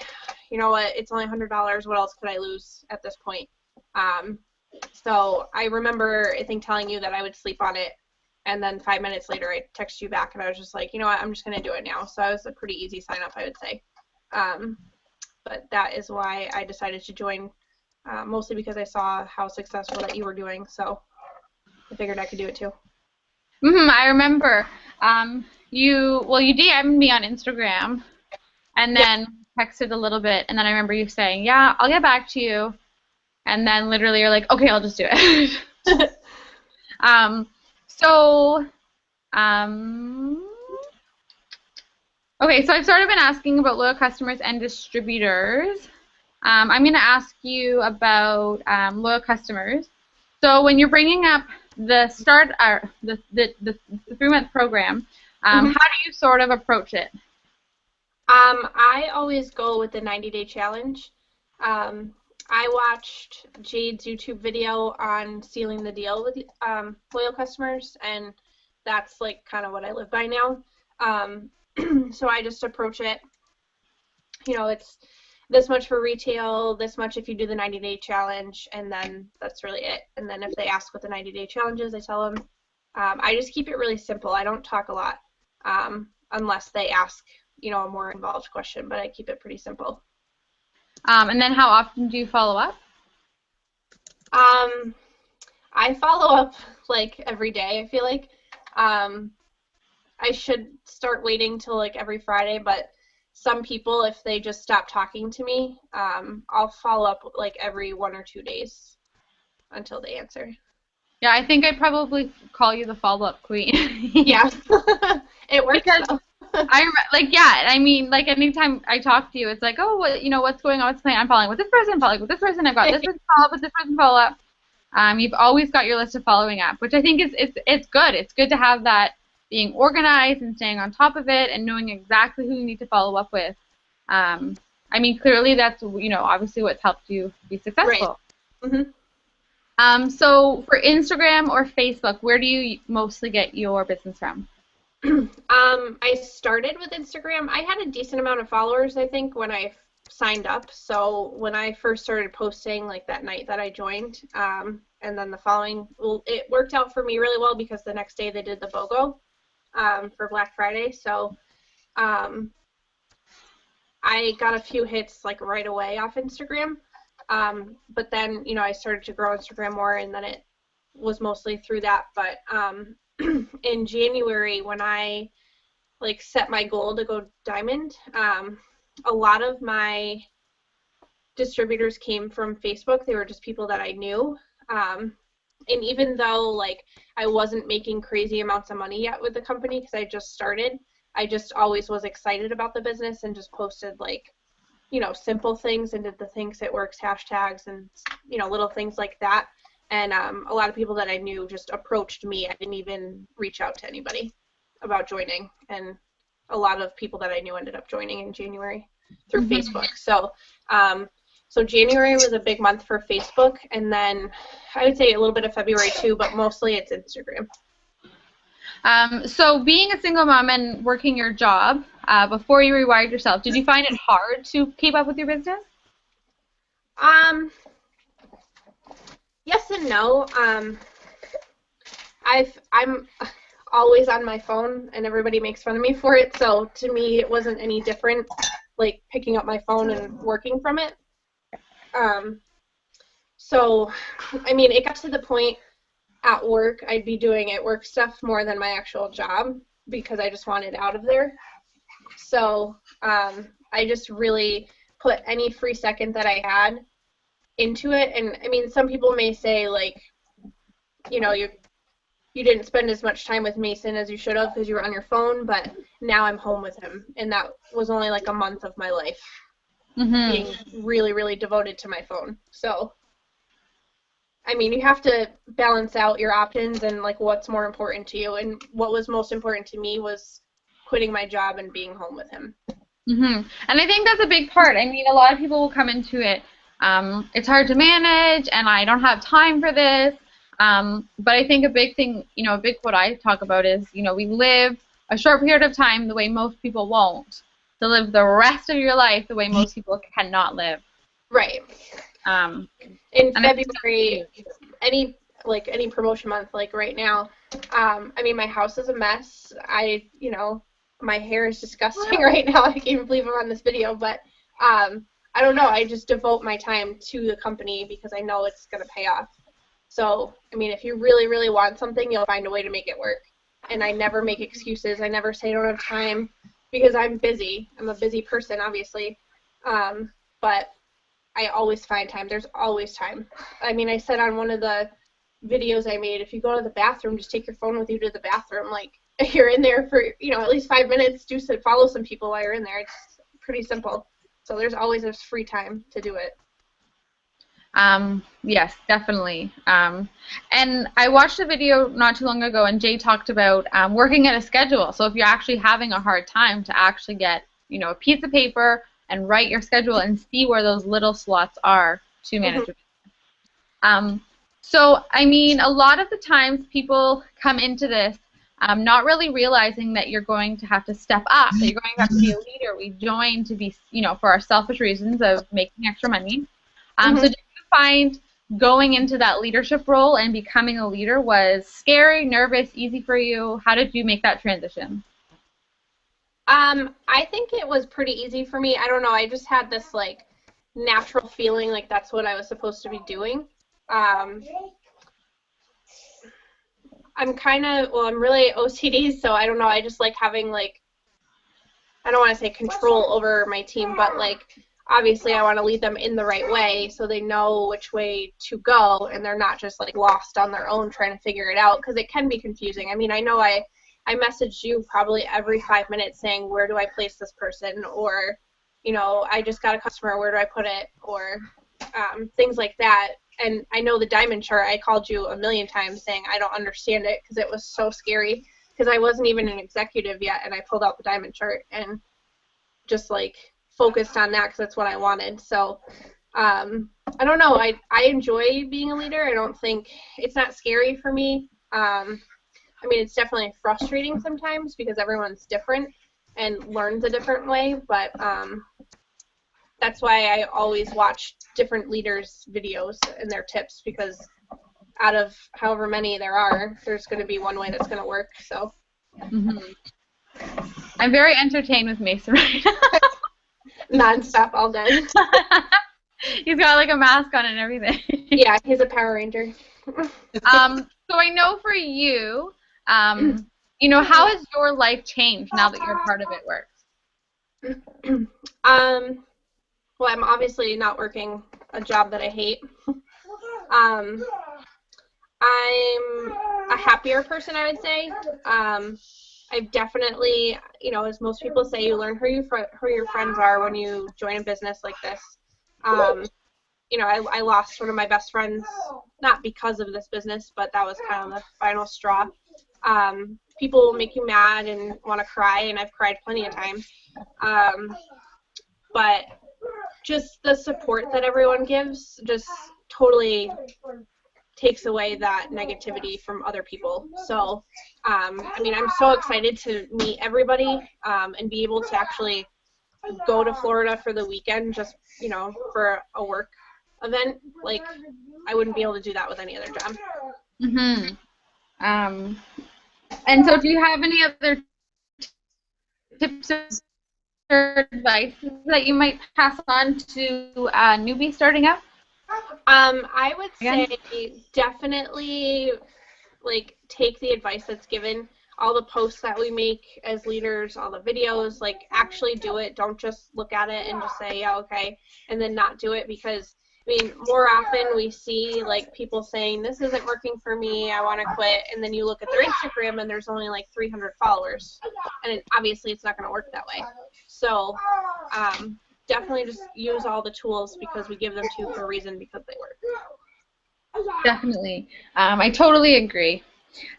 you know what, it's only $100. What else could I lose at this point? So I remember, I think, telling you that I would sleep on it, and then 5 minutes later I texted you back, and I was just like, you know what, I'm just going to do it now. So it was a pretty easy sign up, I would say. But that is why I decided to join, mostly because I saw how successful that you were doing. So I figured I could do it too. I remember. You DM'd me on Instagram, and then texted a little bit, and then I remember you saying, yeah, I'll get back to you. And then literally you're like, okay, I'll just do it. Okay, so I've sort of been asking about loyal customers and distributors. I'm going to ask you about loyal customers. So when you're bringing up the the 3-month program, how do you sort of approach it? I always go with the 90-day challenge. I watched Jade's YouTube video on sealing the deal with loyal customers, and that's like kind of what I live by now. So I just approach it, you know, it's this much for retail, this much if you do the 90-day challenge, and then that's really it. And then if they ask what the 90-day challenge is, I tell them. I just keep it really simple. I don't talk a lot unless they ask, you know, a more involved question, but I keep it pretty simple. And then how often do you follow up? I follow up like every day, I feel like. I should start waiting till like every Friday, but some people, if they just stop talking to me, I'll follow up like every 1 or 2 days until they answer. Yeah, I think I'd probably call you the follow-up queen. Yeah, it works. Because I mean, like anytime I talk to you, it's like, oh, what's going on? What's the plan? I'm following with this person, following with this person. I've got this person follow up with this person follow up. You've always got your list of following up, which I think it's good. It's good to have that being organized and staying on top of it and knowing exactly who you need to follow up with. I mean, clearly that's, obviously what's helped you be successful. Right. Mm-hmm. So for Instagram or Facebook, where do you mostly get your business from? I started with Instagram. I had a decent amount of followers, I think, when I signed up. So when I first started posting, like that night that I joined, and then the following, it worked out for me really well because the next day they did the BOGO for Black Friday. So I got a few hits like right away off Instagram. But then, I started to grow Instagram more, and then it was mostly through that. But in January, when I like set my goal to go diamond, a lot of my distributors came from Facebook. They were just people that I knew. And even though like I wasn't making crazy amounts of money yet with the company because I just started, I just always was excited about the business and just posted like, simple things and did the things that works, hashtags and, little things like that. And a lot of people that I knew just approached me. I didn't even reach out to anybody about joining. And a lot of people that I knew ended up joining in January through Facebook. So January was a big month for Facebook, and then I would say a little bit of February too, but mostly it's Instagram. So being a single mom and working your job, before you rewired yourself, did you find it hard to keep up with your business? Yes and no. I'm always on my phone, and everybody makes fun of me for it, so to me it wasn't any different, like picking up my phone and working from it. So, I mean, it got to the point at work, I'd be doing at work stuff more than my actual job because I just wanted out of there. So, I just really put any free second that I had into it. And, I mean, some people may say, like, you didn't spend as much time with Mason as you should have because you were on your phone, but now I'm home with him. And that was only like a month of my life. Being really, really devoted to my phone. So, I mean, you have to balance out your options and, like, what's more important to you. And what was most important to me was quitting my job and being home with him. And I think that's a big part. I mean, a lot of people will come into it, it's hard to manage, and I don't have time for this. But I think a big thing, a big quote I talk about is, we live a short period of time the way most people won't, to live the rest of your life the way most people cannot live. Right. In February, any promotion month, like right now, I mean, my house is a mess. My hair is disgusting right now. I can't even believe I'm on this video, but I don't know. I just devote my time to the company because I know it's going to pay off. So, I mean, if you really, really want something, you'll find a way to make it work. And I never make excuses. I never say I don't have time. Because I'm busy. I'm a busy person, obviously. But I always find time. There's always time. I mean, I said on one of the videos I made, if you go to the bathroom, just take your phone with you to the bathroom. Like, you're in there for, at least 5 minutes. Follow some people while you're in there. It's pretty simple. So there's always this free time to do it. Yes, definitely. And I watched a video not too long ago, and Jay talked about working at a schedule. So if you're actually having a hard time, to actually get, a piece of paper and write your schedule and see where those little slots are to manage your business. So, I mean, a lot of the times people come into this not really realizing that you're going to have to step up, that you're going to have to be a leader. We join to be, for our selfish reasons of making extra money. So did you find going into that leadership role and becoming a leader was scary, nervous, easy for you? How did you make that transition? I think it was pretty easy for me. I don't know. I just had this, like, natural feeling like that's what I was supposed to be doing. I'm really OCD, so I don't know. I just like having, like, I don't want to say control over my team, but, like, obviously I want to lead them in the right way so they know which way to go and they're not just, like, lost on their own trying to figure it out, because it can be confusing. I mean, I know I messaged you probably every 5 minutes saying, where do I place this person? Or, I just got a customer, where do I put it? Or things like that. And I know the diamond chart, I called you a million times saying I don't understand it because it was so scary, because I wasn't even an executive yet, and I pulled out the diamond chart and just, like, focused on that because that's what I wanted. So I don't know. I enjoy being a leader. I don't think it's not scary for me. I mean, it's definitely frustrating sometimes because everyone's different and learns a different way, but that's why I always watch different leaders' videos and their tips, because out of however many there are, there's going to be one way that's going to work. So I'm very entertained with Mason right now. nonstop all day. He's got like a mask on and everything. Yeah, he's a Power Ranger. So I know for you, you know, how has your life changed now that you're part of It Works? Well, I'm obviously not working a job that I hate. I'm a happier person, I would say. I've definitely, you know, as most people say, you learn who your friends are when you join a business like this. You know, I lost one of my best friends, not because of this business, but that was kind of the final straw. People will make you mad and want to cry, and I've cried plenty of times. But just the support that everyone gives just totally takes away that negativity from other people. So, I mean, I'm so excited to meet everybody and be able to actually go to Florida for the weekend just, you know, for a work event. Like, I wouldn't be able to do that with any other job. Mm-hmm. And so do you have any other tips or advice that you might pass on to newbies starting out? I would say definitely, like, take the advice that's given. All the posts that we make as leaders, all the videos, like, actually do it. Don't just look at it and just say, yeah, okay, and then not do it, because, I mean, more often we see, like, people saying, this isn't working for me, I want to quit, and then you look at their Instagram and there's only, like, 300 followers, and obviously it's not going to work that way. So, definitely just use all the tools because we give them to you for a reason, because they work. Definitely. I totally agree.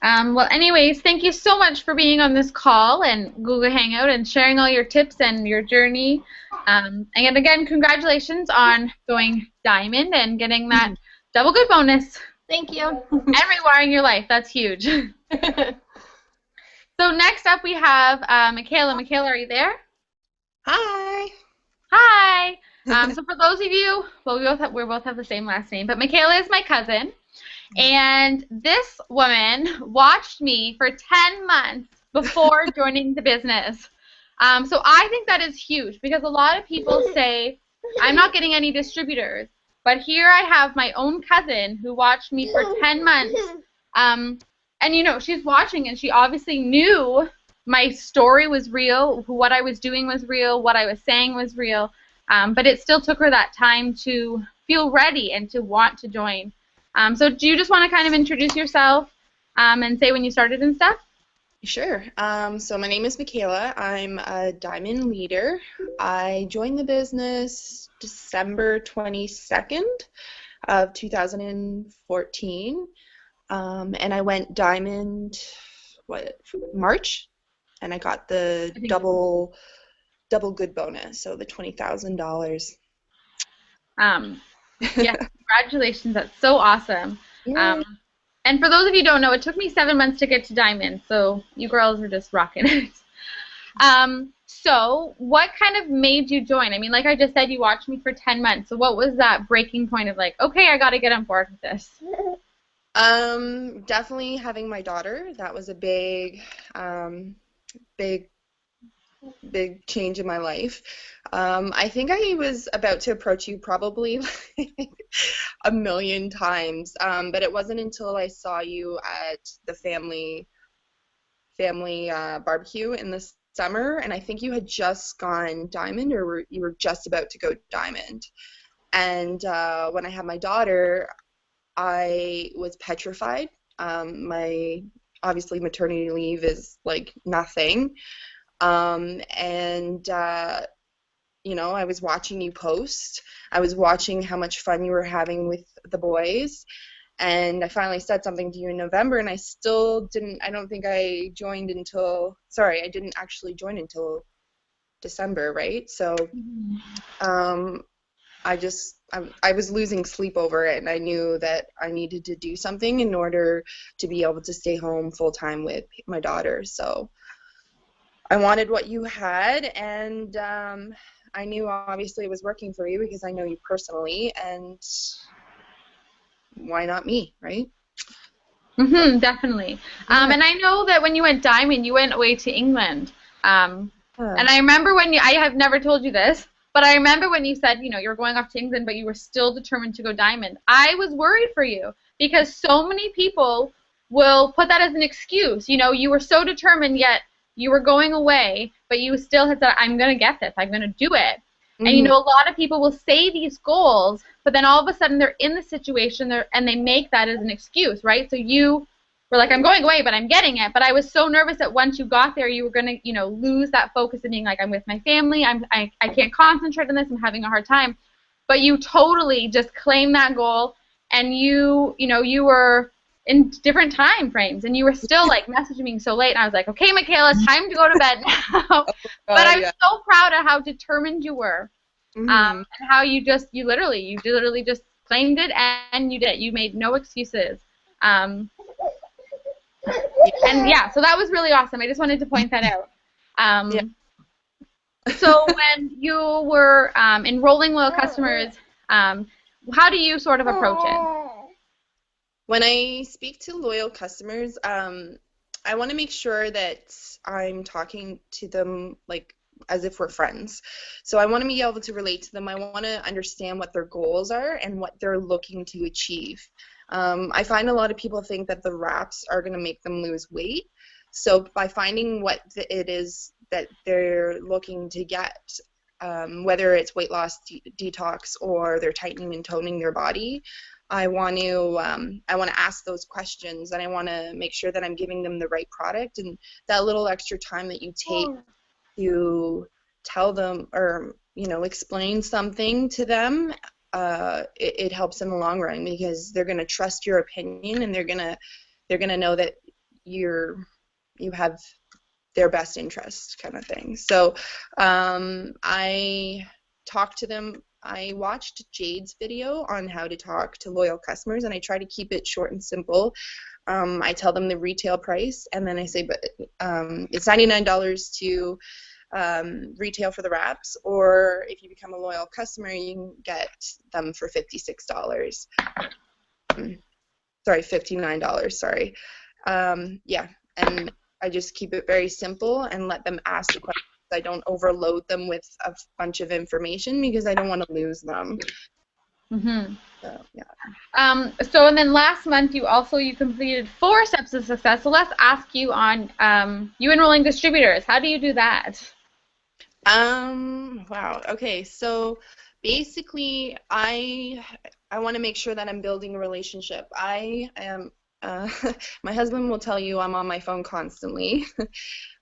Well, anyways, thank you so much for being on this call and Google Hangout and sharing all your tips and your journey. And again, congratulations on going Diamond and getting that double good bonus. Thank you. And rewiring your life. That's huge. So next up we have Michaela. Michaela, are you there? Hi. Hi. So for those of you, well, we both have the same last name, but Michaela is my cousin. And this woman watched me for 10 months before joining the business. So I think that is huge, because a lot of people say, I'm not getting any distributors. But here I have my own cousin who watched me for 10 months. And, you know, she's watching and she obviously knew my story was real, what I was doing was real, what I was saying was real. But it still took her that time to feel ready and to want to join. So do you just want to kind of introduce yourself and say when you started and stuff? Sure. So my name is Michaela. I'm a Diamond leader. I joined the business December 22nd of 2014. And I went Diamond, March? And I got the double good bonus, so the $20,000. Yeah, congratulations. That's so awesome. Yeah. And for those of you who don't know, it took me 7 months to get to Diamond, so you girls are just rocking it. So what kind of made you join? I mean, like I just said, you watched me for 10 months. So what was that breaking point of like, okay, I got to get on board with this? Definitely having my daughter. That was a big change in my life. I think I was about to approach you probably like a million times, but it wasn't until I saw you at the family barbecue in the summer, and I think you had just gone Diamond, or you were just about to go Diamond. And when I had my daughter, I was petrified. My obviously maternity leave is like nothing. You know, I was watching you post. I was watching how much fun you were having with the boys. And I finally said something to you in November, and I still didn't, I don't think I joined until, sorry, I didn't actually join until December, right? So I was losing sleep over it, and I knew that I needed to do something in order to be able to stay home full-time with my daughter. So I wanted what you had, and I knew obviously it was working for you because I know you personally, and why not me, right? Definitely. And I know that when you went Diamond, you went away to England. And I remember when I have never told you this, But I remember when you said, you were going off to England, but you were still determined to go diamond. I was worried for you because so many people will put that as an excuse. You were so determined, yet you were going away, but you still had said, I'm going to get this. I'm going to do it. And, a lot of people will say these goals, but then all of a sudden they're in the situation and they make that as an excuse, right? So you were like, I'm going away, but I'm getting it. But I was so nervous that once you got there, you were going to, lose that focus of being like, I'm with my family. I can't concentrate on this. I'm having a hard time. But you totally just claimed that goal, and you were in different time frames, and you were still like messaging me so late, and I was like, okay, Michaela, it's time to go to bed now. But I'm so proud of how determined you were, and how you literally just claimed it, and you did it. You made no excuses. And yeah, so that was really awesome. I just wanted to point that out. So when you were enrolling loyal customers, how do you sort of approach it? When I speak to loyal customers, I want to make sure that I'm talking to them like as if we're friends. So I want to be able to relate to them. I want to understand what their goals are and what they're looking to achieve. I find a lot of people think that the wraps are going to make them lose weight. So by finding what it is that they're looking to get, whether it's weight loss detox or they're tightening and toning their body, I want to ask those questions, and I want to make sure that I'm giving them the right product, and that little extra time that you take to tell them or explain something to them, it helps in the long run, because they're going to trust your opinion, and they're going to know that you have their best interest, kind of thing. So I talk to them. I watched Jade's video on how to talk to loyal customers, and I try to keep it short and simple. I tell them the retail price, and then I say, but it's $99 to retail for the wraps, or if you become a loyal customer, you can get them for $56. Sorry, $59, sorry. Yeah, and I just keep it very simple and let them ask the questions. I don't overload them with a bunch of information because I don't want to lose them. So, yeah. So and then last month you completed 4 steps of success. So let's ask you on you enrolling distributors. How do you do that? Wow. Okay. So basically, I want to make sure that I'm building a relationship. I am. My husband will tell you I'm on my phone constantly.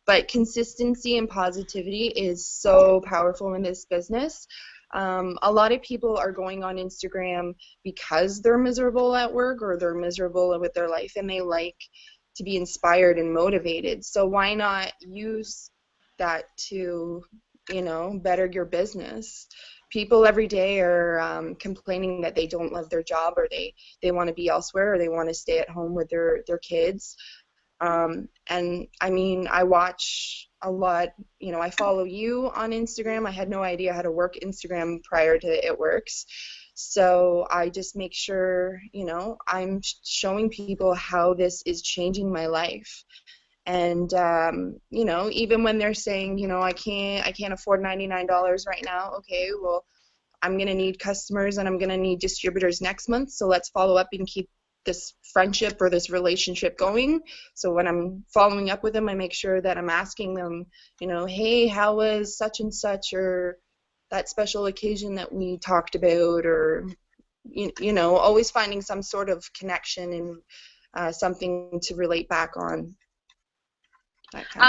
But consistency and positivity is so powerful in this business. A lot of people are going on Instagram because they're miserable at work or they're miserable with their life, and they like to be inspired and motivated. So why not use that to, better your business? People every day are complaining that they don't love their job, or they want to be elsewhere, or they want to stay at home with their kids. And I mean, I watch a lot, I follow you on Instagram. I had no idea how to work Instagram prior to It Works. So I just make sure, I'm showing people how this is changing my life. And, even when they're saying, I can't afford $99 right now. Okay, well, I'm going to need customers and I'm going to need distributors next month. So let's follow up and keep this friendship or this relationship going. So when I'm following up with them, I make sure that I'm asking them, hey, how was such and such, or that special occasion that we talked about, or always finding some sort of connection and something to relate back on.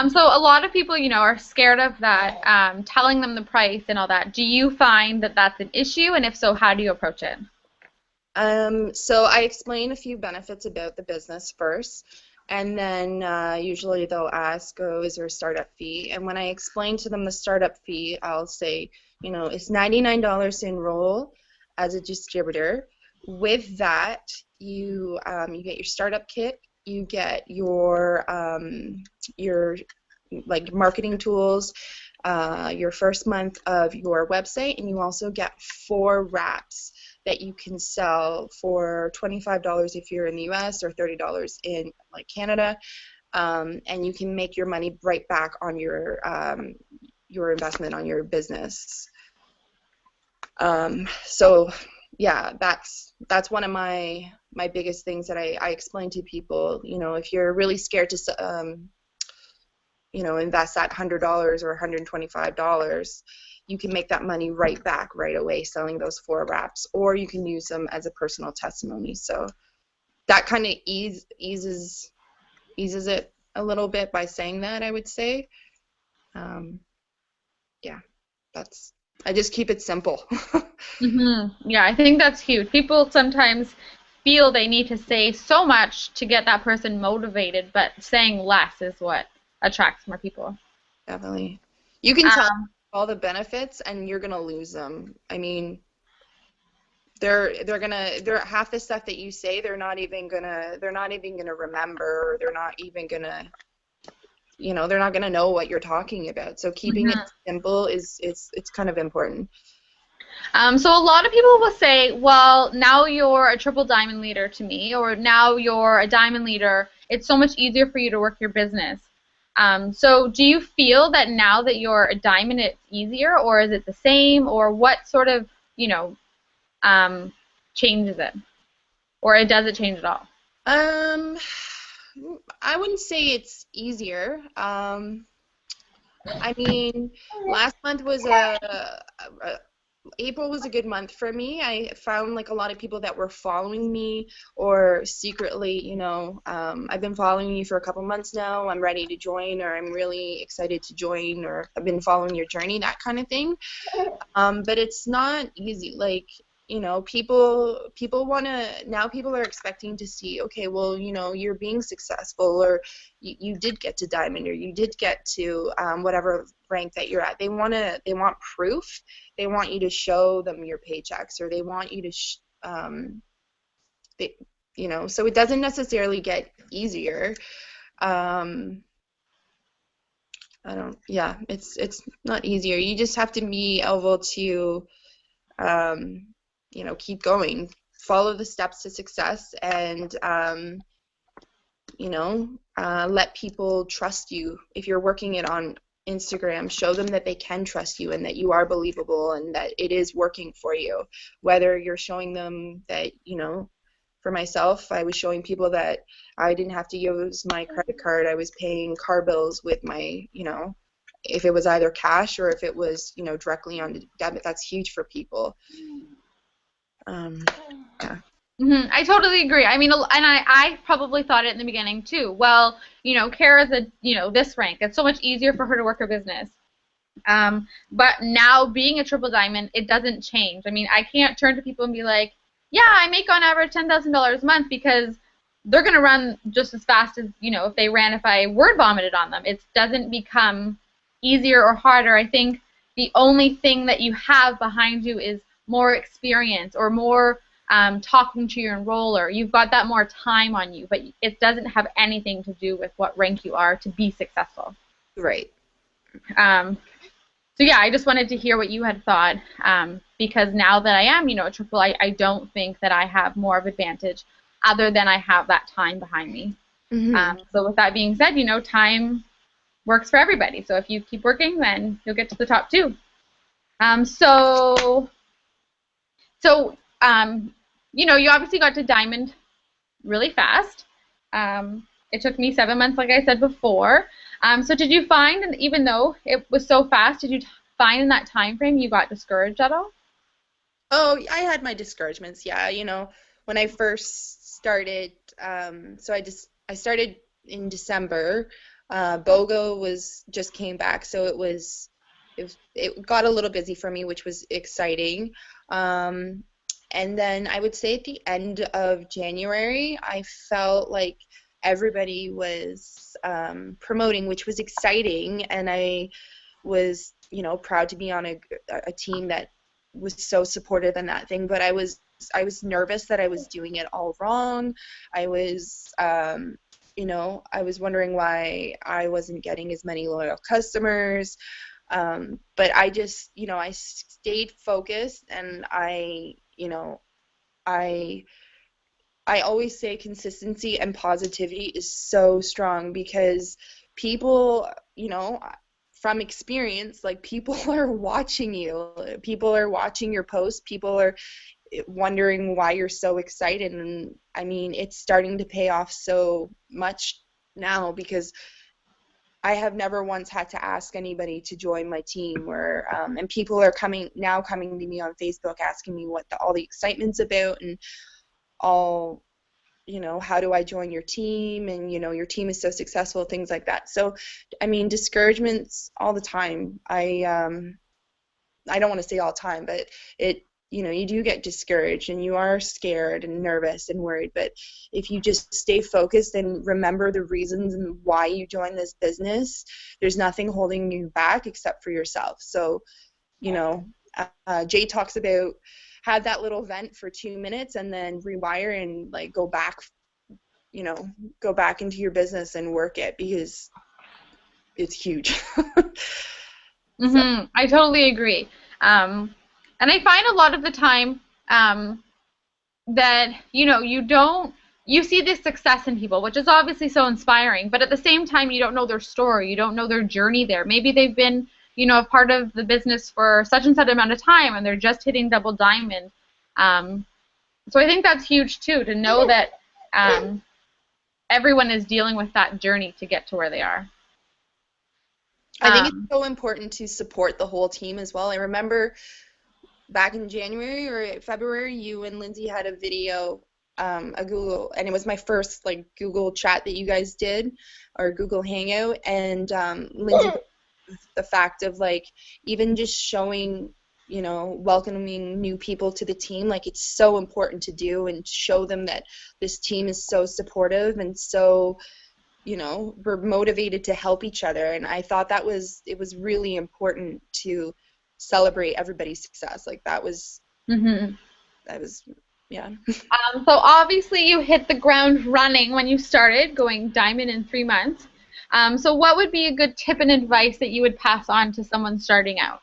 So a lot of people, are scared of that, telling them the price and all that. Do you find that that's an issue, and if so, how do you approach it? So I explain a few benefits about the business first, and then usually they'll ask, is there a startup fee? And when I explain to them the startup fee, I'll say, it's $99 to enroll as a distributor. With that, you get your startup kit, you get your like marketing tools, your first month of your website, and you also get 4 wraps that you can sell for $25 if you're in the US, or $30 in like Canada, and you can make your money right back on your investment on your business. So yeah, that's one of my biggest things that I explain to people. You know, if you're really scared to invest that $100 or $125, you can make that money right back right away selling those 4 wraps, or you can use them as a personal testimony. So that kind of eases it a little bit by saying that, I would say. Yeah, I just keep it simple. Yeah, I think that's huge. People sometimes feel they need to say so much to get that person motivated, but saying less is what attracts more people. Definitely. You can tell all the benefits and you're gonna lose them. I mean, they're half the stuff that you say they're not even gonna remember, or they're not even gonna they're not gonna know what you're talking about. So keeping it simple is it's kind of important. So a lot of people will say, well, now you're a triple diamond leader to me, or now you're a diamond leader, it's so much easier for you to work your business. So do you feel that now that you're a diamond it's easier, or is it the same, or what sort of, changes it? Or does it change at all? I wouldn't say it's easier. I mean, last month was April was a good month for me. I found like a lot of people that were following me, or secretly, I've been following you for a couple months now, I'm ready to join, or I'm really excited to join, or I've been following your journey, that kind of thing. But it's not easy. Like, people are expecting to see, okay, well, you're being successful, or you did get to diamond, or you did get to whatever rank that you're at. They want proof. They want you to show them your paychecks, or they want you to so it doesn't necessarily get easier. It's not easier. You just have to be able to keep going, follow the steps to success, and let people trust you. If you're working it on Instagram, show them that they can trust you and that you are believable and that it is working for you. Whether you're showing them that, for myself, I was showing people that I didn't have to use my credit card. I was paying car bills with my, if it was either cash or if it was, directly on debit. That's huge for people. Yeah. I totally agree. I mean, and I probably thought it in the beginning too. Well, Kara's this rank. It's so much easier for her to work her business. But now being a triple diamond, it doesn't change. I mean, I can't turn to people and be like, yeah, I make on average $10,000 a month, because they're going to run just as fast as, if I word vomited on them. It doesn't become easier or harder. I think the only thing that you have behind you is more experience, or more talking to your enroller. You've got that more time on you, but it doesn't have anything to do with what rank you are to be successful. Right. So yeah, I just wanted to hear what you had thought, because now that I am, a triple, I don't think that I have more of advantage other than I have that time behind me. So with that being said, time works for everybody. So if you keep working, then you'll get to the top too. You obviously got to diamond really fast. It took me 7 months, like I said before. So did you find, and even though it was so fast, did you find in that time frame you got discouraged at all? Oh, I had my discouragements, yeah. When I first started, so I started in December. BOGO just came back, so it got a little busy for me, which was exciting. And then I would say at the end of January, I felt like everybody was promoting, which was exciting, and I was, proud to be on a team that was so supportive in that thing. But I was nervous that I was doing it all wrong. I was, I was wondering why I wasn't getting as many loyal customers. But I just, I stayed focused, and I always say consistency and positivity is so strong, because people, from experience, like, people are watching you. People are watching your posts. People are wondering why you're so excited. And I mean, it's starting to pay off so much now, because I have never once had to ask anybody to join my team, or and people are coming to me on Facebook asking me what all the excitement's about, and all, you know, how do I join your team, and, you know, your team is so successful, things like that. So I mean, discouragements all the time. I don't want to say all the time, but you know, you do get discouraged and you are scared and nervous and worried, but if you just stay focused and remember the reasons and why you joined this business, there's nothing holding you back except for yourself. So, you know, Jay talks about have that little vent for 2 minutes and then rewire and, like, go back into your business and work it, because it's huge. Mm-hmm. I totally agree. And I find a lot of the time that, you know, you see this success in people, which is obviously so inspiring, but at the same time, you don't know their story. You don't know their journey there. Maybe they've been, you know, a part of the business for such and such amount of time, and they're just hitting double diamond. So I think that's huge, too, to know that everyone is dealing with that journey to get to where they are. I think it's so important to support the whole team as well. I remember back in January or February, you and Lindsay had a video, a Google, and it was my first, like, Google chat that you guys did, or Google Hangout, and Lindsay, the fact of, like, even just showing, you know, welcoming new people to the team, like, it's so important to do and show them that this team is so supportive and so, you know, we're motivated to help each other. And I thought it was really important to celebrate everybody's success. Like, that was yeah. So obviously you hit the ground running when you started going diamond in 3 months. So what would be a good tip and advice that you would pass on to someone starting out?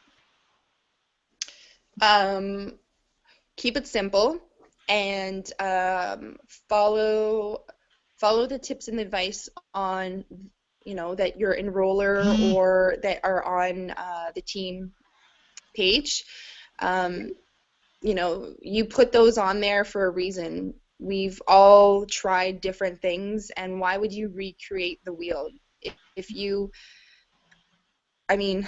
Keep it simple, and follow the tips and advice on, you know, that your enroller or that are on the team page. You know, you put those on there for a reason. We've all tried different things, and why would you recreate the wheel? If you, I mean,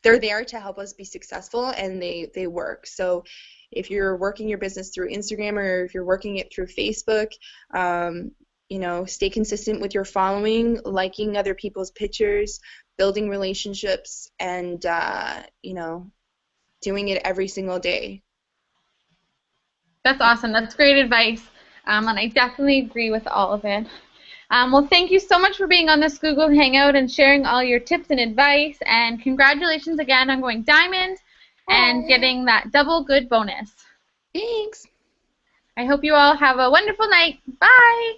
they're there to help us be successful, and they work. So if you're working your business through Instagram, or if you're working it through Facebook, you know, stay consistent with your following, liking other people's pictures, building relationships, and, you know, doing it every single day. That's awesome. That's great advice, and I definitely agree with all of it. Well, thank you so much for being on this Google Hangout and sharing all your tips and advice, and congratulations again on going diamond and getting that double good bonus. Thanks. I hope you all have a wonderful night. Bye.